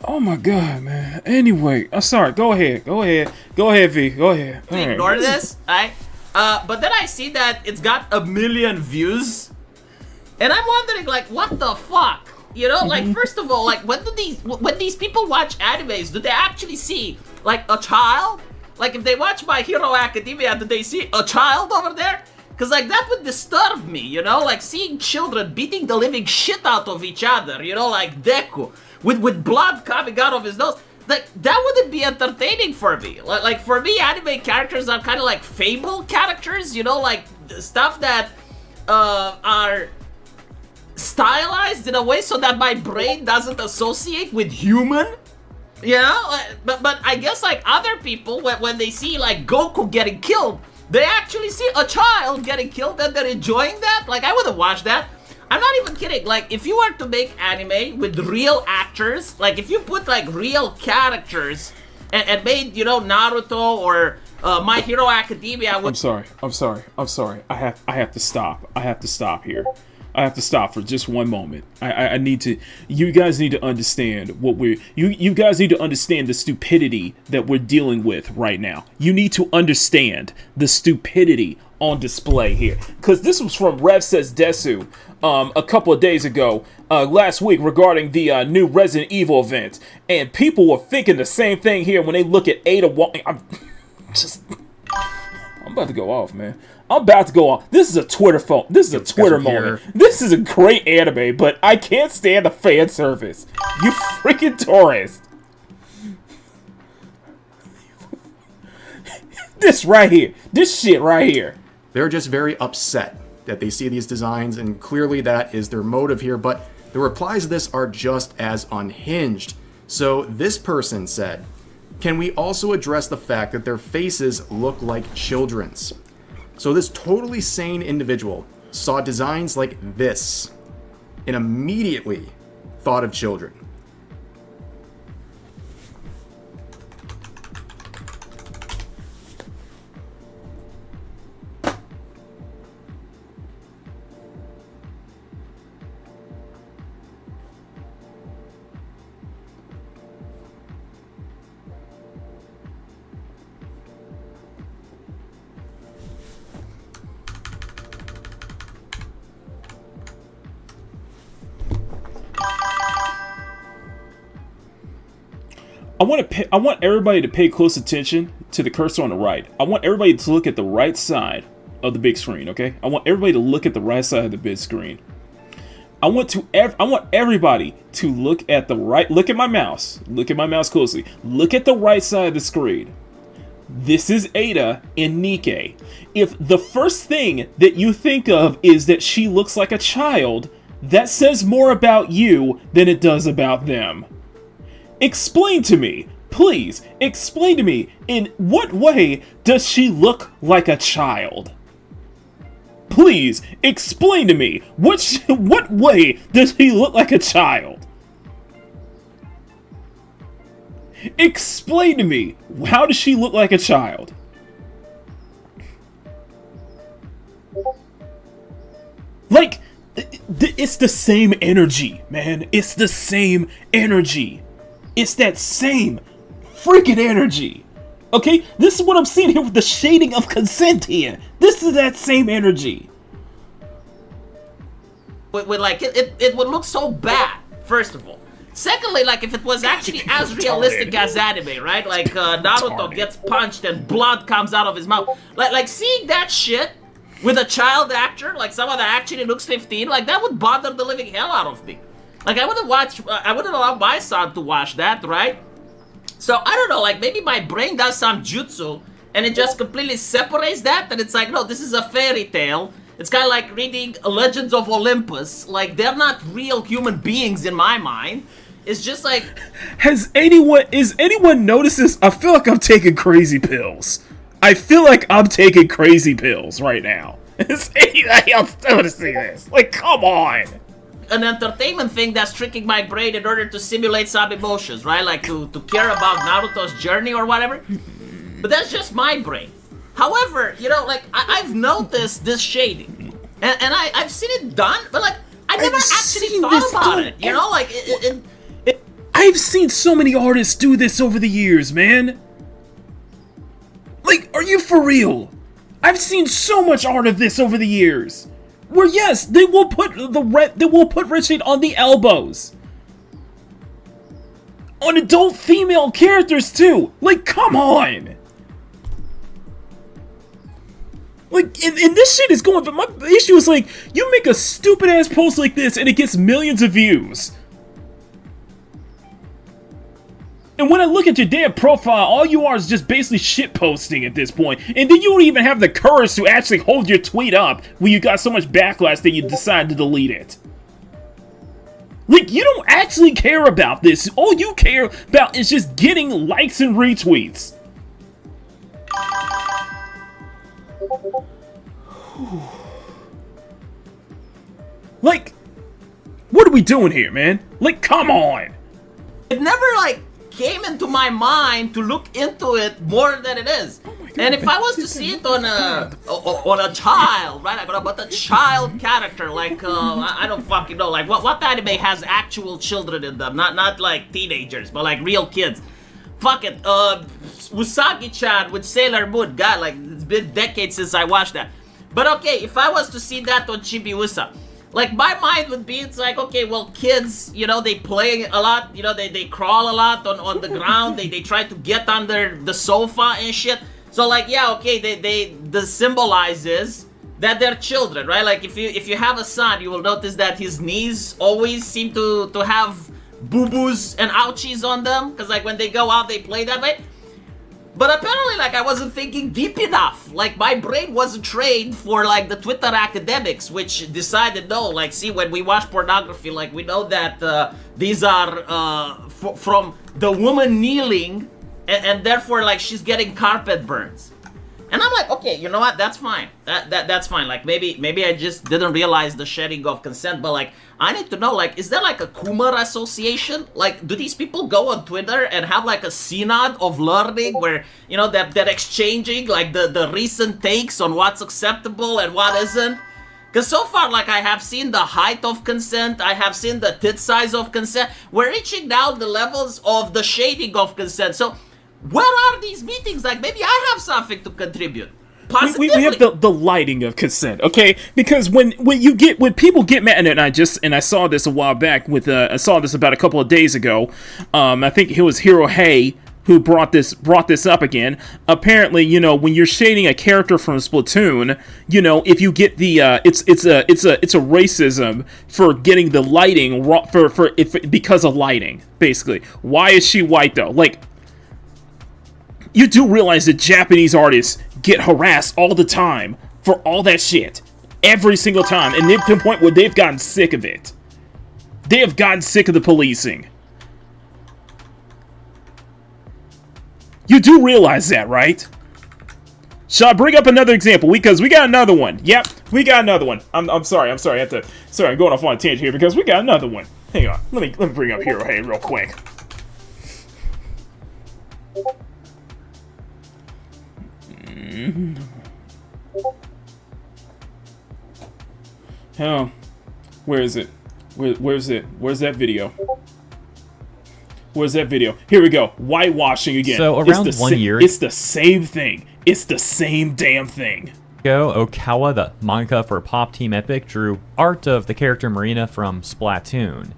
Oh my god, man. Anyway, I'm sorry. Go ahead, V. Go ahead. Ignore this, alright? But then I see that it's got 1 million views. And I'm wondering, like, what the fuck? You know, like, first of all, like, when these people watch animes, do they actually see, like, a child? Like, if they watch My Hero Academia, do they see a child over there? Because, like, that would disturb me, you know? Like, seeing children beating the living shit out of each other, you know, like Deku, with blood coming out of his nose. Like, that wouldn't be entertaining for me. Like for me, anime characters are kind of like fable characters, you know? Like, stuff that are stylized in a way so that my brain doesn't associate with human, you know? But I guess like other people, when they see like Goku getting killed, they actually see a child getting killed and they're enjoying that. Like, I wouldn't watch that. I'm not even kidding. Like, if you were to make anime with real actors, like if you put like real characters and made, you know, Naruto or My Hero Academia with... I'm sorry. I have to stop. I have to stop here. I have to stop for just one moment. I need to. You guys need to understand what we're. You guys need to understand the stupidity that we're dealing with right now. You need to understand the stupidity on display here, because this was from Rev Says Desu a couple of days ago, last week, regarding the new Resident Evil event, and people were thinking the same thing here when they look at Ada Wong. I'm about to go off, man. I'm about to go off. This is a Twitter phone. This is a Twitter moment. This is a great anime, but I can't stand the fan service. You freaking tourist. This right here. This shit right here. They're just very upset that they see these designs, and clearly that is their motive here, but the replies to this are just as unhinged. So this person said, can we also address the fact that their faces look like children's? So this totally sane individual saw designs like this and immediately thought of children. I want everybody to pay close attention to the cursor on the right. I want everybody to look at the right side of the big screen, okay? I want everybody to look at the right side of the big screen. I want everybody to look at the right. Look at my mouse. Look at my mouse closely. Look at the right side of the screen. This is Ada and Nikke. If the first thing that you think of is that she looks like a child, that says more about you than it does about them. Explain to me, please, explain to me, in what way does she look like a child? Please, explain to me, what way does she look like a child? Explain to me, how does she look like a child? Like, it's the same energy, man. It's the same energy. It's that same freaking energy. Okay? This is what I'm seeing here with the shading of consent here. This is that same energy. With like, it would look so bad, first of all. Secondly, like, if it was actually as realistic as anime, right? Like, Naruto gets punched and blood comes out of his mouth. Like seeing that shit with a child actor, like someone that actually looks 15, like, that would bother the living hell out of me. Like, I wouldn't allow my son to watch that, right? So, I don't know, like, maybe my brain does some jutsu, and it just completely separates that, and it's like, no, this is a fairy tale. It's kind of like reading Legends of Olympus. Like, they're not real human beings in my mind. It's just like... Is anyone noticed this? I feel like I'm taking crazy pills. I feel like I'm taking crazy pills right now. Is anybody else noticing this? Like, come on! An entertainment thing that's tricking my brain in order to simulate some emotions, right? Like to care about Naruto's journey or whatever. But that's just my brain. However, you know, like, I've noticed this shading. And I've seen it done, but like, I never actually thought about it. You know, like, I've seen so many artists do this over the years, man. Like, are you for real? I've seen so much art of this over the years. Where yes, they will put red shade on the elbows. On adult female characters too. Like, come on. Like, and this shit is going, but my issue is like, you make a stupid ass post like this and it gets millions of views. And when I look at your damn profile, all you are is just basically shit posting at this point. And then you don't even have the courage to actually hold your tweet up when you got so much backlash that you decide to delete it. Like, you don't actually care about this. All you care about is just getting likes and retweets. Like, what are we doing here, man? Like, come on. It never, like, came into my mind to look into it more than it is. And if I was to see it on a child, right? Like, but a child character, like, I don't fucking know, like, what anime has actual children in them? Not like teenagers, but like real kids. Fuck it, Usagi-chan with Sailor Moon. God, like, it's been decades since I watched that. But okay, if I was to see that on Chibi-Usa, like, my mind would be, it's like, okay, well, kids, you know, they play a lot, you know, they crawl a lot on the ground, they try to get under the sofa and shit. So like, yeah, okay, the symbolizes that they're children, right? Like if you have a son, you will notice that his knees always seem to have boo-boos and ouchies on them, because like when they go out, they play that way. But apparently, like, I wasn't thinking deep enough. Like, my brain wasn't trained for, like, the Twitter academics, which decided, no, like, see, when we watch pornography, like, we know that these are from the woman kneeling, and therefore, like, she's getting carpet burns. And I'm like, okay, you know what? That's fine. That's fine. Like, maybe I just didn't realize the shedding of consent, but, like, I need to know, like, is there, like, a Kumar association? Like, do these people go on Twitter and have, like, a synod of learning where, you know, they're exchanging, like, the recent takes on what's acceptable and what isn't? Because so far, like, I have seen the height of consent, I have seen the tit size of consent. We're reaching now the levels of the shading of consent. So, where are these meetings? Like, maybe I have something to contribute. We have the lighting of consent, okay? Because when people get mad, and I saw this a while back with I saw this about a couple of days ago. I think it was Hero Hey who brought this up again. Apparently, you know, when you're shading a character from Splatoon, you know, if you get the it's a racism for getting the lighting because of lighting, basically. Why is she white though? Like, you do realize that Japanese artists get harassed all the time for all that shit. Every single time. And they've to the point where they've gotten sick of it. They have gotten sick of the policing. You do realize that, right? Shall I bring up another example? Because we got another one. Yep, we got another one. I'm sorry. I'm going off on a tangent here because we got another one. Hang on. Let me bring up Hero Hey real quick. Oh, where is it? Where's it? Where's that video? Where's that video? Here we go. Whitewashing again. So around 1 year, it's the same thing. It's the same damn thing. Okawa, the manga for Pop Team Epic, drew art of the character Marina from Splatoon.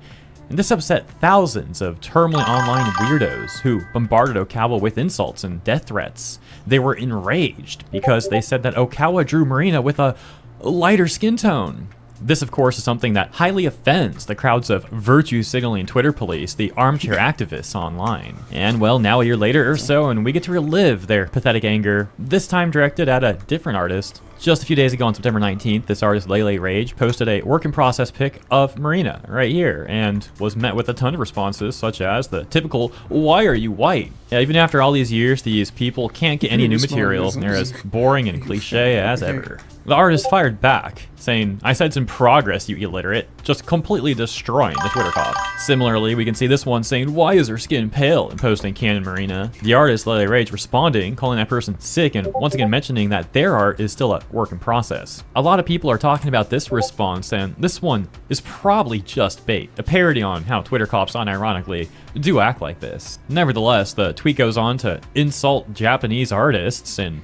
And this upset thousands of terminally online weirdos who bombarded Okawa with insults and death threats. They were enraged because they said that Okawa drew Marina with a lighter skin tone. This, of course, is something that highly offends the crowds of virtue-signaling Twitter police, the armchair activists online. And, well, now a year later or so, and we get to relive their pathetic anger, this time directed at a different artist. Just a few days ago on September 19th, this artist, Lele Rage, posted a work-in-process pic of Marina right here, and was met with a ton of responses, such as the typical, "Why are you white?" Yeah, even after all these years, these people can't get any new material, and they're as boring and cliche as ever. The artist fired back, saying, "I said some progress, you illiterate," just completely destroying the Twitter cop. Similarly, we can see this one saying, "Why is her skin pale?" and posting Canon Marina. The artist, Lele Rage, responding, calling that person sick, and once again mentioning that their art is still a work in process. A lot of people are talking about this response, and this one is probably just bait, a parody on how Twitter cops unironically do act like this. Nevertheless, the tweet goes on to insult Japanese artists and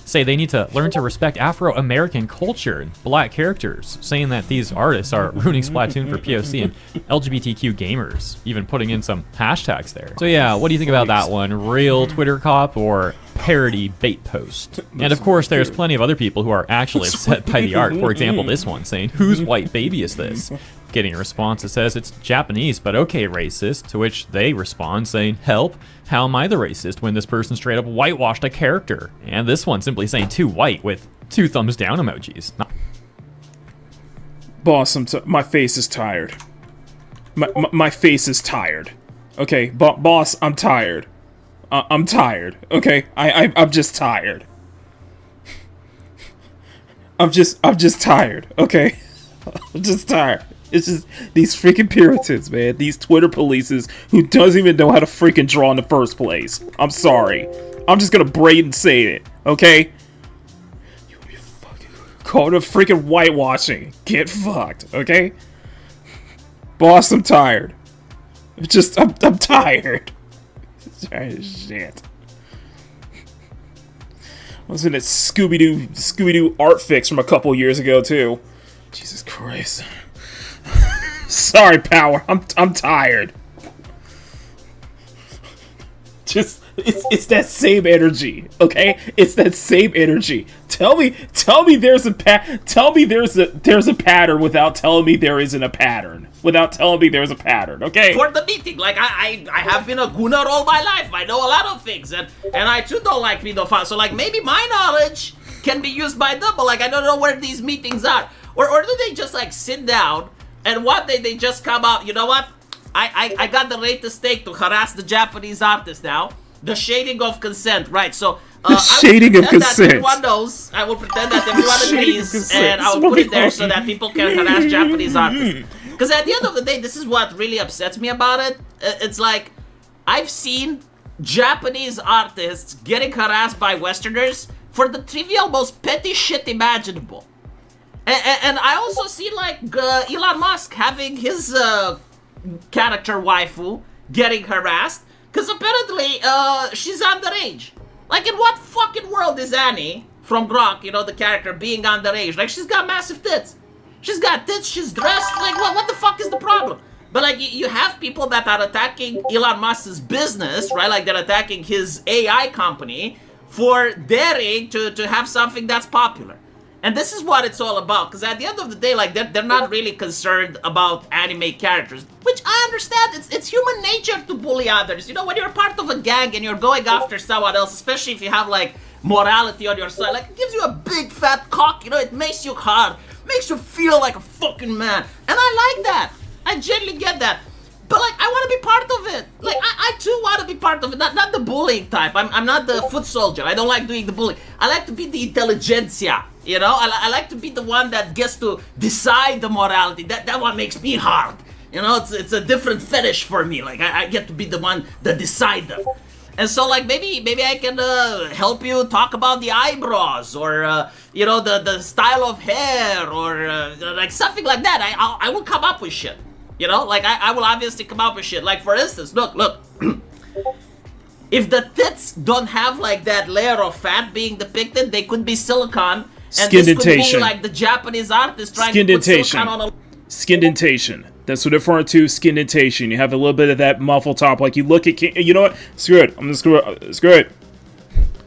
say they need to learn to respect Afro-American culture and black characters, saying that these artists are ruining Splatoon for POC and LGBTQ gamers, even putting in some hashtags there. So yeah, what do you think about that one? Real Twitter cop or parody bait post? And of course, there's plenty of other people who are actually upset by the art. For example, this one saying, "Whose white baby is this?" Getting a response that says it's Japanese, but okay, racist, to which they respond saying, "Help, how am I the racist when this person straight up whitewashed a character?" And this one simply saying "too white" with 2 thumbs down emojis. Boss, my face is tired. My face is tired. Okay, boss, I'm tired. I'm tired. Okay, I'm just tired. I'm just tired. Okay, I'm just tired. It's just these freaking Puritans, man. These Twitter polices who doesn't even know how to freaking draw in the first place. I'm sorry. I'm just gonna braid and say it, okay? You fucking call it a freaking whitewashing. Get fucked, okay? Boss, I'm tired. I'm tired. Shit. Wasn't it Scooby-Doo art fix from a couple years ago too? Jesus Christ. Sorry, Power. I'm tired. just it's that same energy, okay? It's that same energy. Tell me there's a pattern without telling me there isn't a pattern. Without telling me there's a pattern, okay? For the meeting, like I have been a gooner all my life. I know a lot of things, and I too don't like pedophiles. So like maybe my knowledge can be used by them, but like I don't know where these meetings are, or do they just like sit down and one day they just come out? You know what? I got the latest take to harass the Japanese artist now. The shading of consent, right? So shading of consent. Everyone knows. I will pretend that everyone agrees, and I will put it there so that people can harass Japanese artists. Because at the end of the day, this is what really upsets me about it. It's like I've seen Japanese artists getting harassed by Westerners for the trivial, most petty shit imaginable. And I also see like Elon Musk having his character waifu getting harassed because apparently she's underage. Like, in what fucking world is Annie from Grok, you know, the character, being underage? Like, she's got massive tits. She's got tits, she's dressed. Like, what the fuck is the problem? But like, you have people that are attacking Elon Musk's business, right? Like, they're attacking his AI company for daring to have something that's popular. And this is what it's all about, because at the end of the day, like, they're not really concerned about anime characters, which I understand. It's human nature to bully others. You know, when you're part of a gang and you're going after someone else, especially if you have, like, morality on your side, like, it gives you a big fat cock, you know, it makes you hard, makes you feel like a fucking man. And I like that. I genuinely get that. But, like, I want to be part of it. Like, I too want to be part of it. Not the bullying type. I'm not the foot soldier. I don't like doing the bullying. I like to be the intelligentsia. You know? I like to be the one that gets to decide the morality. That one makes me hard. You know? It's a different fetish for me. Like, I get to be the one, the decider. And so, like, maybe I can help you talk about the eyebrows, or, you know, the style of hair, or, like, something like that. I will come up with shit. You know, like, I will obviously come up with shit. Like, for instance, look. If the tits don't have, like, that layer of fat being depicted, they could be silicone. And this could be, like, the Japanese artist trying to put silicone on a... Skindentation. That's what they're referring to, skindentation. You have a little bit of that muffle top. Like, you look at... You know what? Screw it. I'm gonna screw it. Screw it.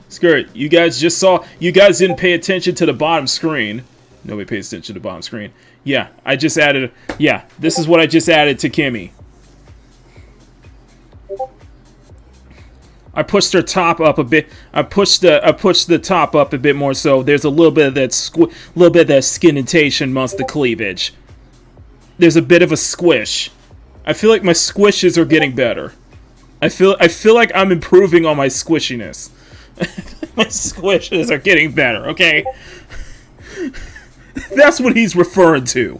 Screw it. You guys just saw... You guys didn't pay attention to the bottom screen. Nobody pays attention to the bottom screen. Yeah, I just added... Yeah, this is what I just added to Kimi. I pushed her top up a bit. I pushed the top up a bit more, so there's a little bit of that skindentation amongst the cleavage. There's a bit of a squish. I feel like my squishes are getting better. I feel like I'm improving on my squishiness. My squishes are getting better, okay? That's what he's referring to.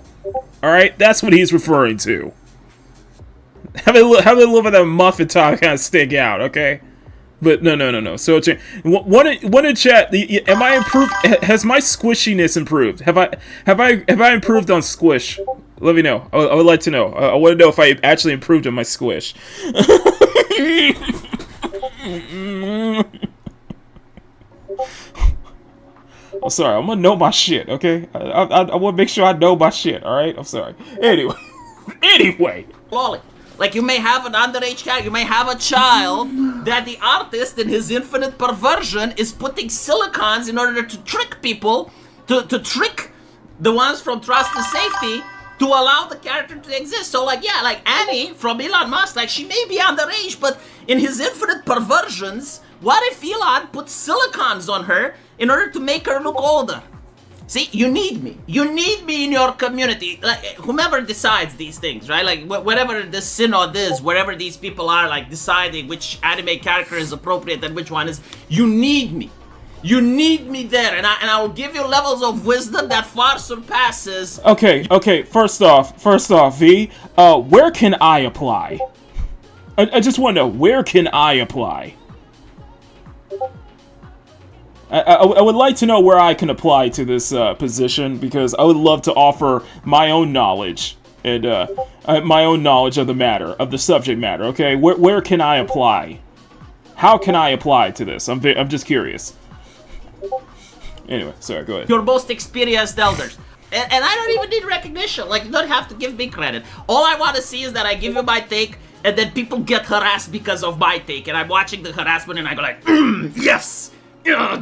Alright? That's what he's referring to. Have a little bit of that muffin top kind of stick out, okay? But no. So one in chat. Am I improved? Has my squishiness improved? Have I improved on squish? Let me know. I would like to know. I want to know if I actually improved on my squish. I'm sorry. I'm gonna know my shit. Okay. I want to make sure I know my shit. All right. I'm sorry. Anyway. Lolly. Like, you may have an underage character, you may have a child that the artist, in his infinite perversion, is putting silicons in order to trick people, to trick the ones from Trust and Safety, to allow the character to exist. So, like, yeah, like, Annie from Elon Musk, like, she may be underage, but in his infinite perversions, what if Elon puts silicons on her in order to make her look older? See, you need me. You need me in your community. Like, whomever decides these things, right? Like, whatever the synod is, wherever these people are, like, deciding which anime character is appropriate and which one is, you need me. You need me there, and I will give you levels of wisdom that far surpasses... Okay, first off, V, where can I apply? I just want to know, where can I apply? I would like to know where I can apply to this position, because I would love to offer my own knowledge and my own knowledge of the matter, of the subject matter. Okay, where can I apply? How can I apply to this? I'm just curious. Anyway, sorry, go ahead. Your most experienced elders. And I don't even need recognition. Like, you don't have to give me credit. All I want to see is that I give you my take, and then people get harassed because of my take, and I'm watching the harassment and I go like, yes,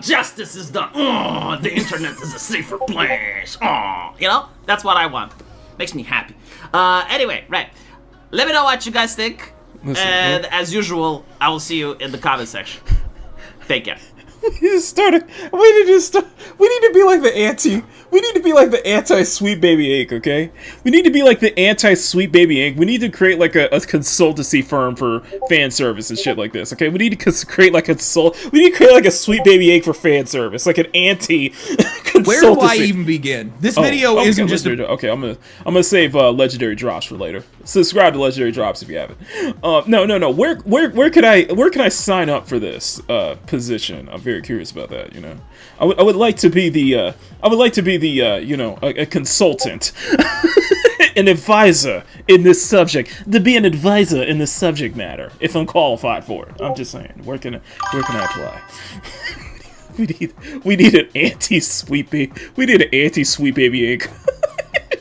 justice is done. Oh, the internet is a safer place. Oh, you know, that's what I want. Makes me happy. Anyway, right. Let me know what you guys think. Listen, and as usual, I will see you in the comment section. Take care. We need to be like the anti. We need to be like the anti-Sweet Baby Inc. Okay, we need to be like the anti-Sweet Baby Inc. We need to create like a consultancy firm for fan service and shit like this. Okay, we need to create like We need to create like a Sweet Baby Inc. for fan service, like an anti. Where do I even begin? This video isn't just. Okay, I'm gonna save legendary drops for later. Subscribe to legendary drops if you haven't. No. Where can I sign up for this position? I'm very curious about that. You know, I would like to be the a consultant, an advisor in this subject, to be an advisor in this subject matter if I'm qualified for it. I'm just saying, where can I apply? We need an anti-Sweet Baby. We need an anti-Sweet Baby Inc.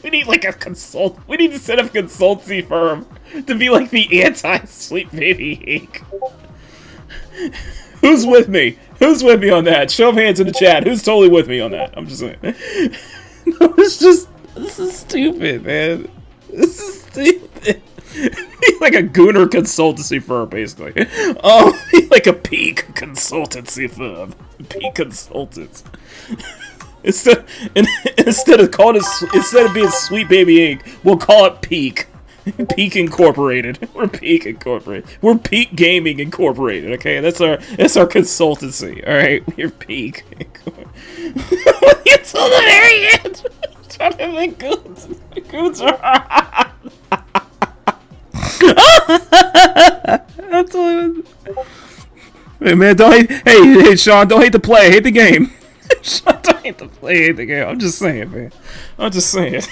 We need like a consult. We need to set up a consultancy firm to be like the anti-Sweet Baby Inc. Who's with me? Who's with me on that? Show of hands in the chat. Who's totally with me on that? I'm just saying. No, this is stupid, man. This is stupid. Like a gooner consultancy firm, basically. Oh, like a peak consultancy firm. Peak consultants. Instead of being Sweet Baby Inc., we'll call it Peak. Peak Incorporated. We're Peak Incorporated. We're Peak Gaming Incorporated. Okay, that's our consultancy. All right, we're Peak. It's till the very end. Trying to make goods. Goods are. That's all. Hey man, don't hate. Hey Sean, don't hate the play. Hate the game. Sean, don't hate the play. Hate the game. I'm just saying, man. I'm just saying.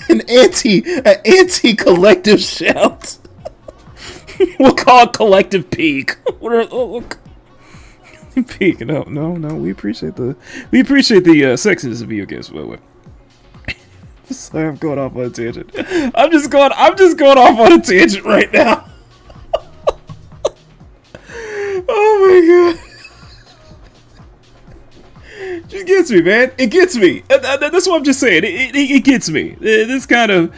An anti collective we'll call it collective peak. Peak. No. We appreciate the sexiness of video games, by the way. Sorry, I'm going off on a tangent. I'm just going off on a tangent right now. Oh my god. It just gets me, man. It gets me. That's what I'm just saying. It gets me. This kind of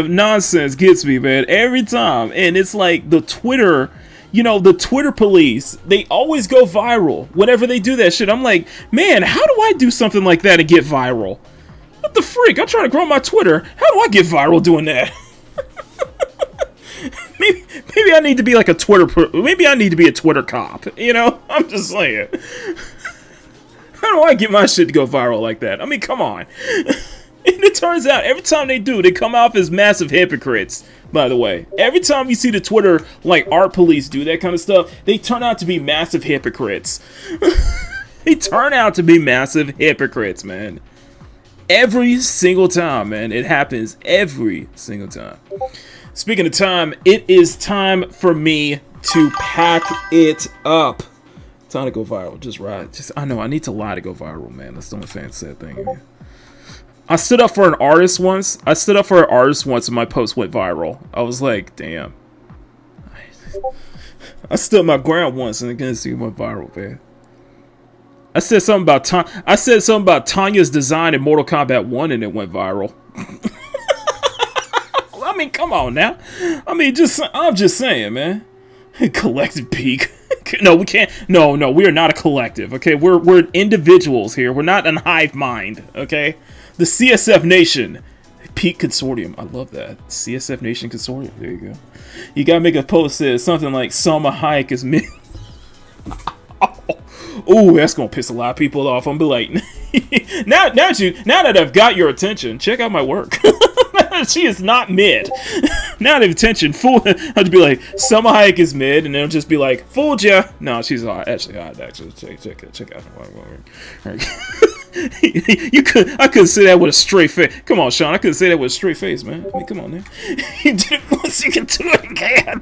nonsense gets me, man, every time. And it's like the Twitter, the Twitter police, they always go viral whenever they do that shit. I'm like, man, how do I do something like that and get viral? What the freak? I'm trying to grow my Twitter. How do I get viral doing that? Maybe I need to be like a Twitter. Maybe I need to be a Twitter cop. I'm just saying. How do I get my shit to go viral like that? I mean, come on. And it turns out every time they do, they come off as massive hypocrites. By the way, every time you see the Twitter like art police do that kind of stuff, they turn out to be massive hypocrites. They turn out to be massive hypocrites, man. Every single time, man. It happens every single time. Speaking of time, it is time for me to pack it up. Time to go viral. Just right. I know I need to lie to go viral, man. That's the only sad thing. Man. I stood up for an artist once. And my post went viral. I was like, damn. I stood my ground once and again it went viral, man. I said something about Tanya's design in Mortal Kombat 1 and it went viral. I mean, come on now. I mean, I'm just saying, man. Collective peak. No, we can't. No, we are not a collective. Okay, we're individuals here. We're not an hive mind. Okay, the CSF Nation Peak Consortium. I love that CSF Nation Consortium. There you go. You gotta make a post that says something like Salma Hayek is me. Oh, that's gonna piss a lot of people off. I'm gonna be like, now that I've got your attention, check out my work. She is not mid. Now that attention, fool. I'll just be like, Salma Hayek is mid, and then I'll just be like, fooled ya. No, she's hot. Actually hot. Actually, check out. I couldn't say that with a straight face. Come on, Sean. I couldn't say that with a straight face, man. I mean, come on, man. You did it once, you can do it again.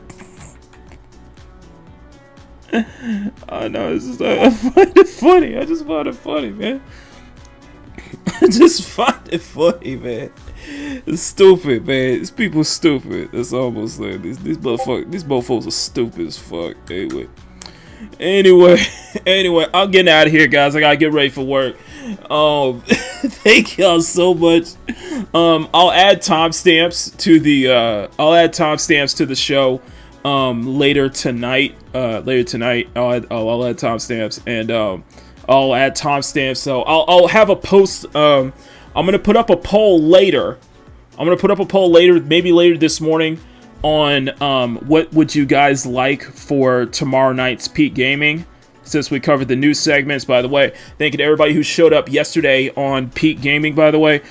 Oh no, I find it funny. I just find it funny, man. I just find it funny, man. It's stupid, man. These people stupid. That's almost like these motherfuckers are stupid as fuck. Anyway, I'm getting out of here, guys. I gotta get ready for work. Thank y'all so much. I'll add timestamps to the show later tonight. I'll add timestamps, and I'll add timestamps. So I'll have a post. I'm gonna put up a poll later. Maybe later this morning, on what would you guys like for tomorrow night's Peak Gaming, since we covered the news segments. By the way, thank you to everybody who showed up yesterday on Peak Gaming, by the way.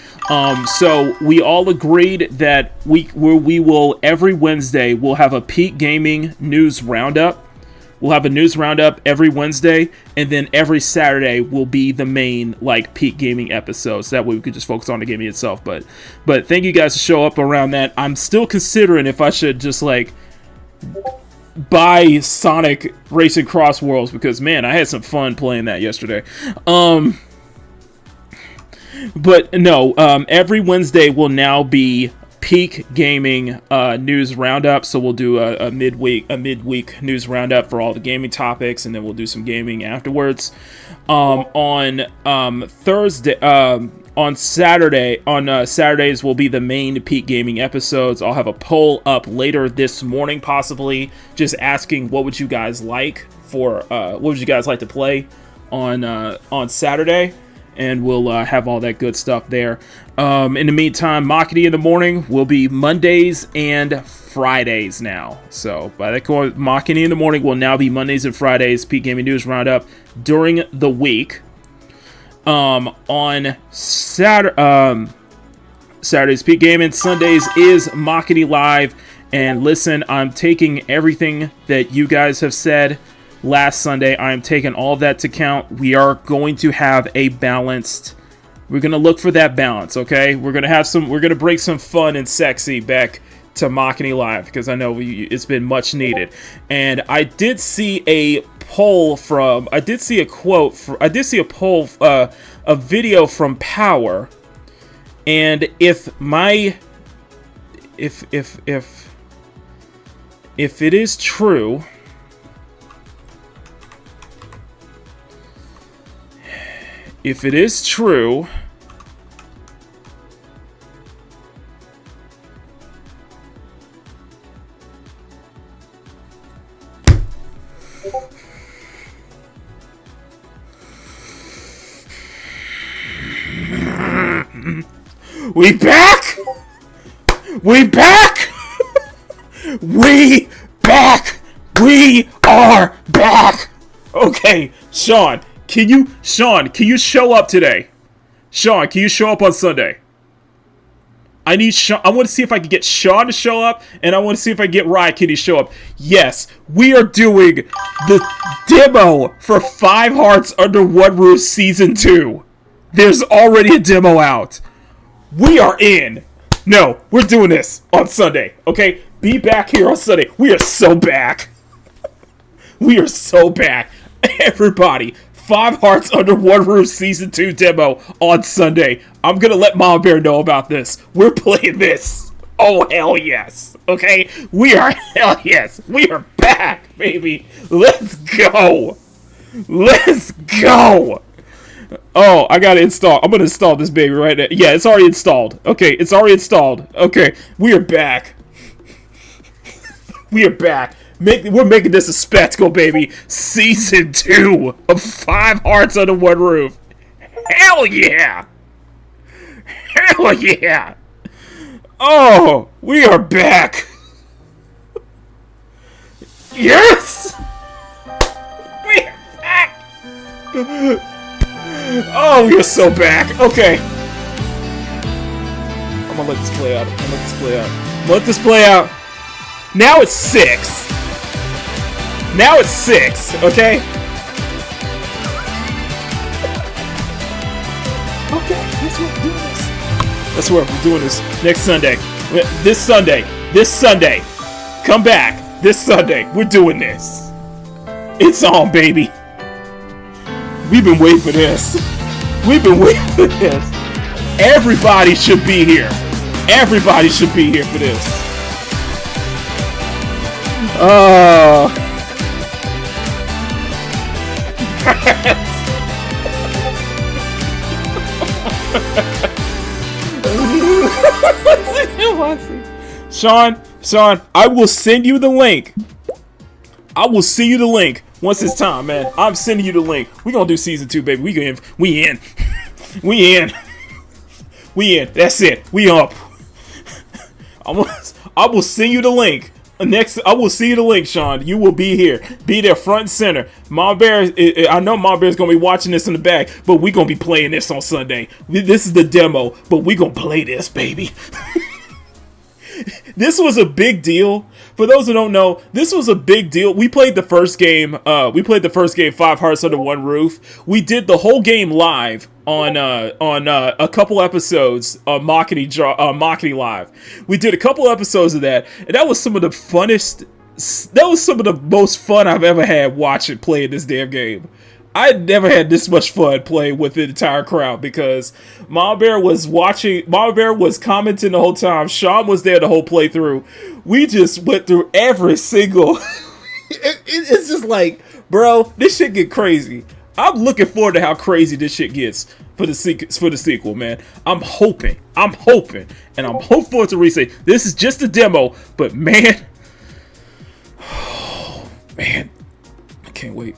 So we all agreed that we will every Wednesday we'll have a Peak Gaming news roundup. We'll have a news roundup every Wednesday, and then every Saturday will be the main Peak Gaming episodes. So that way we could just focus on the gaming itself. But thank you guys to show up around that. I'm still considering if I should just buy Sonic Racing Cross Worlds, because man, I had some fun playing that yesterday. But no, every Wednesday will now be Peak Gaming news roundup. So we'll do a midweek news roundup for all the gaming topics, and then we'll do some gaming afterwards. On Saturdays will be the main Peak Gaming episodes. I'll have a poll up later this morning, possibly just asking what would you guys like to play on Saturday. And we'll have all that good stuff there. In the meantime, Makini in the morning will be Mondays and Fridays now. So by that point, Makini in the morning will now be Mondays and Fridays. Peak Gaming News Roundup during the week. On Saturdays Peak Gaming, Sundays is Makini Live. And listen, I'm taking everything that you guys have said last Sunday. I'm taking all of that to count. We are going to have a balanced. We're going to look for that balance, okay? We're going to bring some fun and sexy back to Makini Live, because I know it's been much needed. And I did see a poll a video from Power, and if it is true, we back! We back! We back! We are back! Okay, Sean, can you show up today? Sean, can you show up on Sunday? I need Sean. I want to see if I can get Sean to show up, and I want to see if I can get Riot Kitty to show up. Yes, we are doing the demo for 5 Hearts Under One Roof Season 2. There's already a demo out. We are in. No, we're doing this on Sunday, okay? Be back here on Sunday. We are so back. We are so back. Everybody, 5 Hearts Under One Roof Season 2 demo on Sunday. I'm gonna let Mama Bear know about this. We're playing this. Oh, hell yes. Okay? We are, hell yes. We are back, baby. Let's go. Let's go. Oh, I gotta install. I'm gonna install this baby right now. Yeah, it's already installed. Okay, it's already installed. Okay, we are back. We are back. We're making this a spectacle, baby. Season 2 of 5 Hearts Under One Roof. Hell yeah! Hell yeah! Oh, we are back. Yes! We are back! Oh, we are so back. Okay. I'm gonna let this play out. Let this play out. Now it's 6. Now it's 6, okay? Okay, that's where we're doing this next Sunday. This Sunday. Come back. This Sunday. We're doing this. It's on, baby. We've been waiting for this. Everybody should be here. Everybody should be here for this. Oh. Sean, I will send you the link. I will send you the link once it's time, man. I'm sending you the link. We're gonna do season 2, baby. We in. We in. That's it. We up. I will send you the link. I will see you the link, Sean. You will be here. Be there front and center. Mom Bear, I know Mom Bear's going to be watching this in the back, but we're going to be playing this on Sunday. This is the demo, but we're going to play this, baby. This was a big deal. For those who don't know, this was a big deal. We played the first game. 5 Hearts Under One Roof. We did the whole game live on a couple episodes of Makini Live. We did a couple episodes of that, and that was some of the funnest. That was some of the most fun I've ever had playing this damn game. I never had this much fun playing with the entire crowd because Mama Bear was watching. Mama Bear was commenting the whole time. Sean was there the whole playthrough. We just went through every single. It's just like, bro, this shit get crazy. I'm looking forward to how crazy this shit gets for the sequel, man. I'm hoping, and I'm hopeful to re-say this is just a demo, but man, oh man, I can't wait,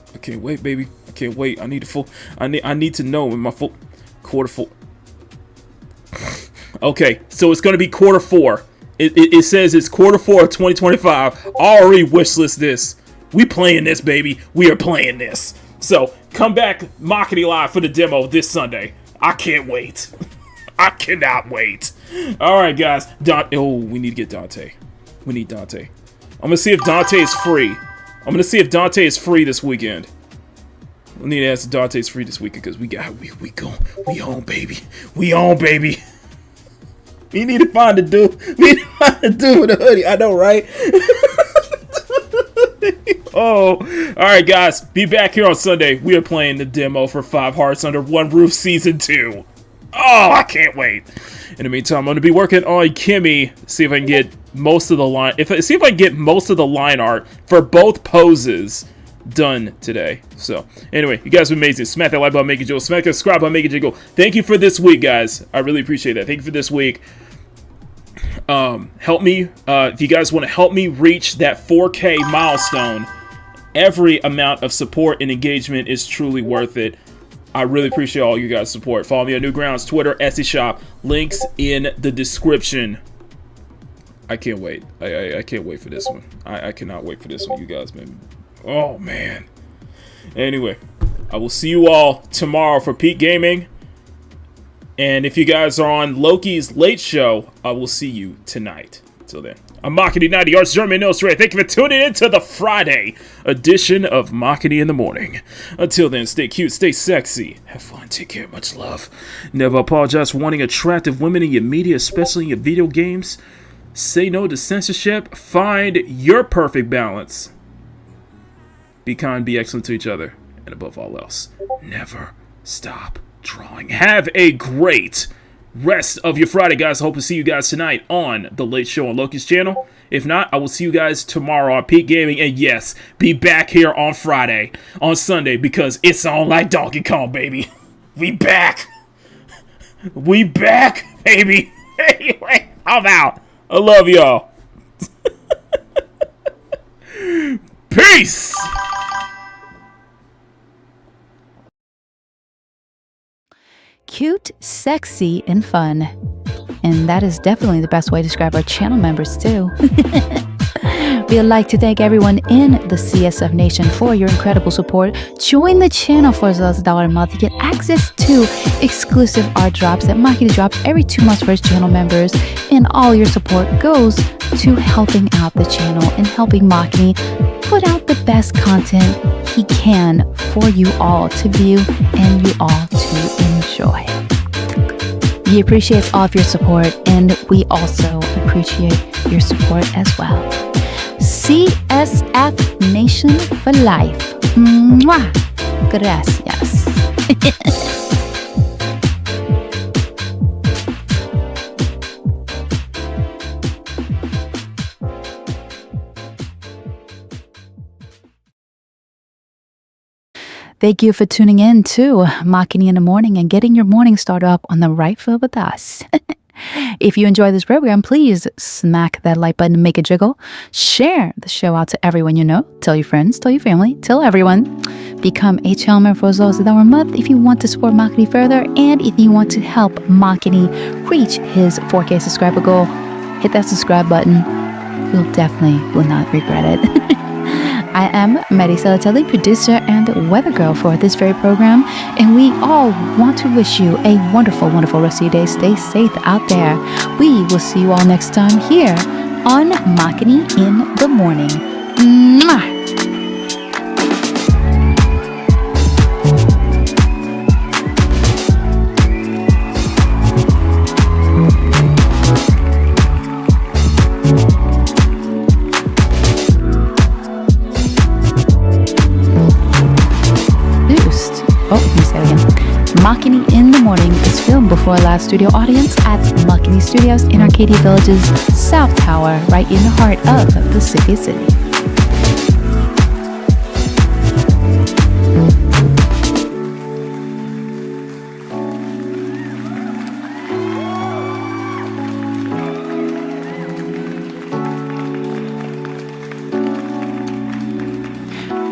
baby. I can't wait. I need to know in my full quarter 4. Okay, so it's gonna be quarter 4. It says it's quarter 4 of 2025. Already wishlist this. We playing this, baby. We are playing this. So come back, Makini Live for the demo this Sunday. I can't wait. I cannot wait. All right, guys. We need to get Dante. We need Dante. I'm gonna see if Dante is free. This weekend. We need to ask Dante's free this weekend because we on, baby. We on, baby. We need to find a dude. We need to find a dude with a hoodie. I know, right? Oh, all right, guys. Be back here on Sunday. We are playing the demo for 5 Hearts Under One Roof Season 2. Oh, I can't wait. In the meantime, I'm going to be working on Kimi. See if I can get most of the line. See if I can get most of the line art for both poses done today. So anyway, you guys are amazing. Smack that like button, make it jiggle. Smack that subscribe button, make it jiggle. Thank you for this week, guys. I really appreciate that. Thank you for this week. Help me if you guys want to help me reach that 4K milestone. Every amount of support and engagement is truly worth it. I really appreciate all you guys' support. Follow me on Newgrounds, Twitter, Etsy shop. Links in the description. I can't wait. I can't wait for this one. I cannot wait for this one, you guys, man. Oh, man. Anyway, I will see you all tomorrow for Peak Gaming. And if you guys are on Loki's Late Show, I will see you tonight. Until then, I'm Makini 90 Arts German Illustrated. Thank you for tuning in to the Friday edition of Makini in the Morning. Until then, stay cute, stay sexy, have fun, take care, much love. Never apologize for wanting attractive women in your media, especially in your video games. Say no to censorship. Find your perfect balance. Be kind, be excellent to each other, and above all else, never stop drawing. Have a great rest of your Friday, guys. I hope to see you guys tonight on The Late Show on Loki's channel. If not, I will see you guys tomorrow on Peak Gaming. And yes, be back here on Sunday, because it's on like Donkey Kong, baby. We back. We back, baby. Anyway, I'm out. I love y'all. Peace. Cute, sexy, and fun. And that is definitely the best way to describe our channel members too. We'd like to thank everyone in the CSF Nation for your incredible support. Join the channel for as low as $1 a month to get access to exclusive art drops that Makini drops every 2 months for his channel members. And all your support goes to helping out the channel and helping Makini put out the best content he can for you all to view and you all to enjoy. He appreciates all of your support, and we also appreciate your support as well. CSF Nation for life. Mwah! Gracias. Thank you for tuning in to Makini in the Morning and getting your morning started up on the right foot with us. If you enjoy this program, please smack that like button and make it jiggle. Share the show out to everyone you know. Tell your friends, tell your family, tell everyone. Become a channel member for as low as $1 a month if you want to support Makini further, and if you want to help Makini reach his 4K subscriber goal, hit that subscribe button. You'll definitely will not regret it. I am Mary Salatelli, producer and weather girl for this very program, and we all want to wish you a wonderful, wonderful rest of your day. Stay safe out there. We will see you all next time here on Makini in the Morning. Mwah! Makini in the Morning is filmed before a live studio audience at Makini Studios in Arcadia Village's South Tower, right in the heart of the city.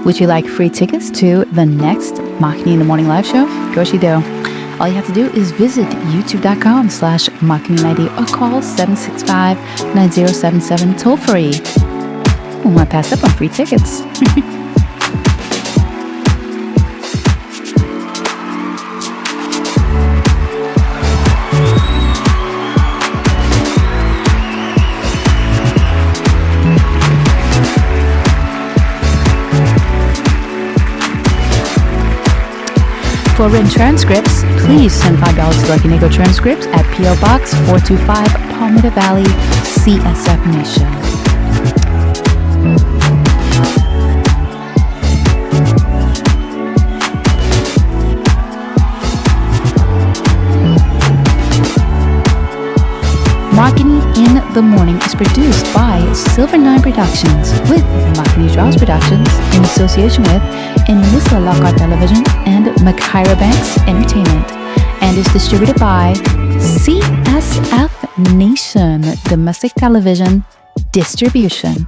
Would you like free tickets to the next Makini in the Morning live show? Of course you do. All you have to do is visit youtube.com/Makini90 or call 765-9077 toll free. We want to pass up on free tickets. For written transcripts, please send $5 to Lucky Negro Transcripts at P.O. Box 425, Palmetto Valley, CSF Nation. Makini in the Morning is produced by Silver Nine Productions with Makini Draws Productions in association with Innisla Lockhart Television and Makira Banks Entertainment, and is distributed by CSF Nation Domestic Television Distribution.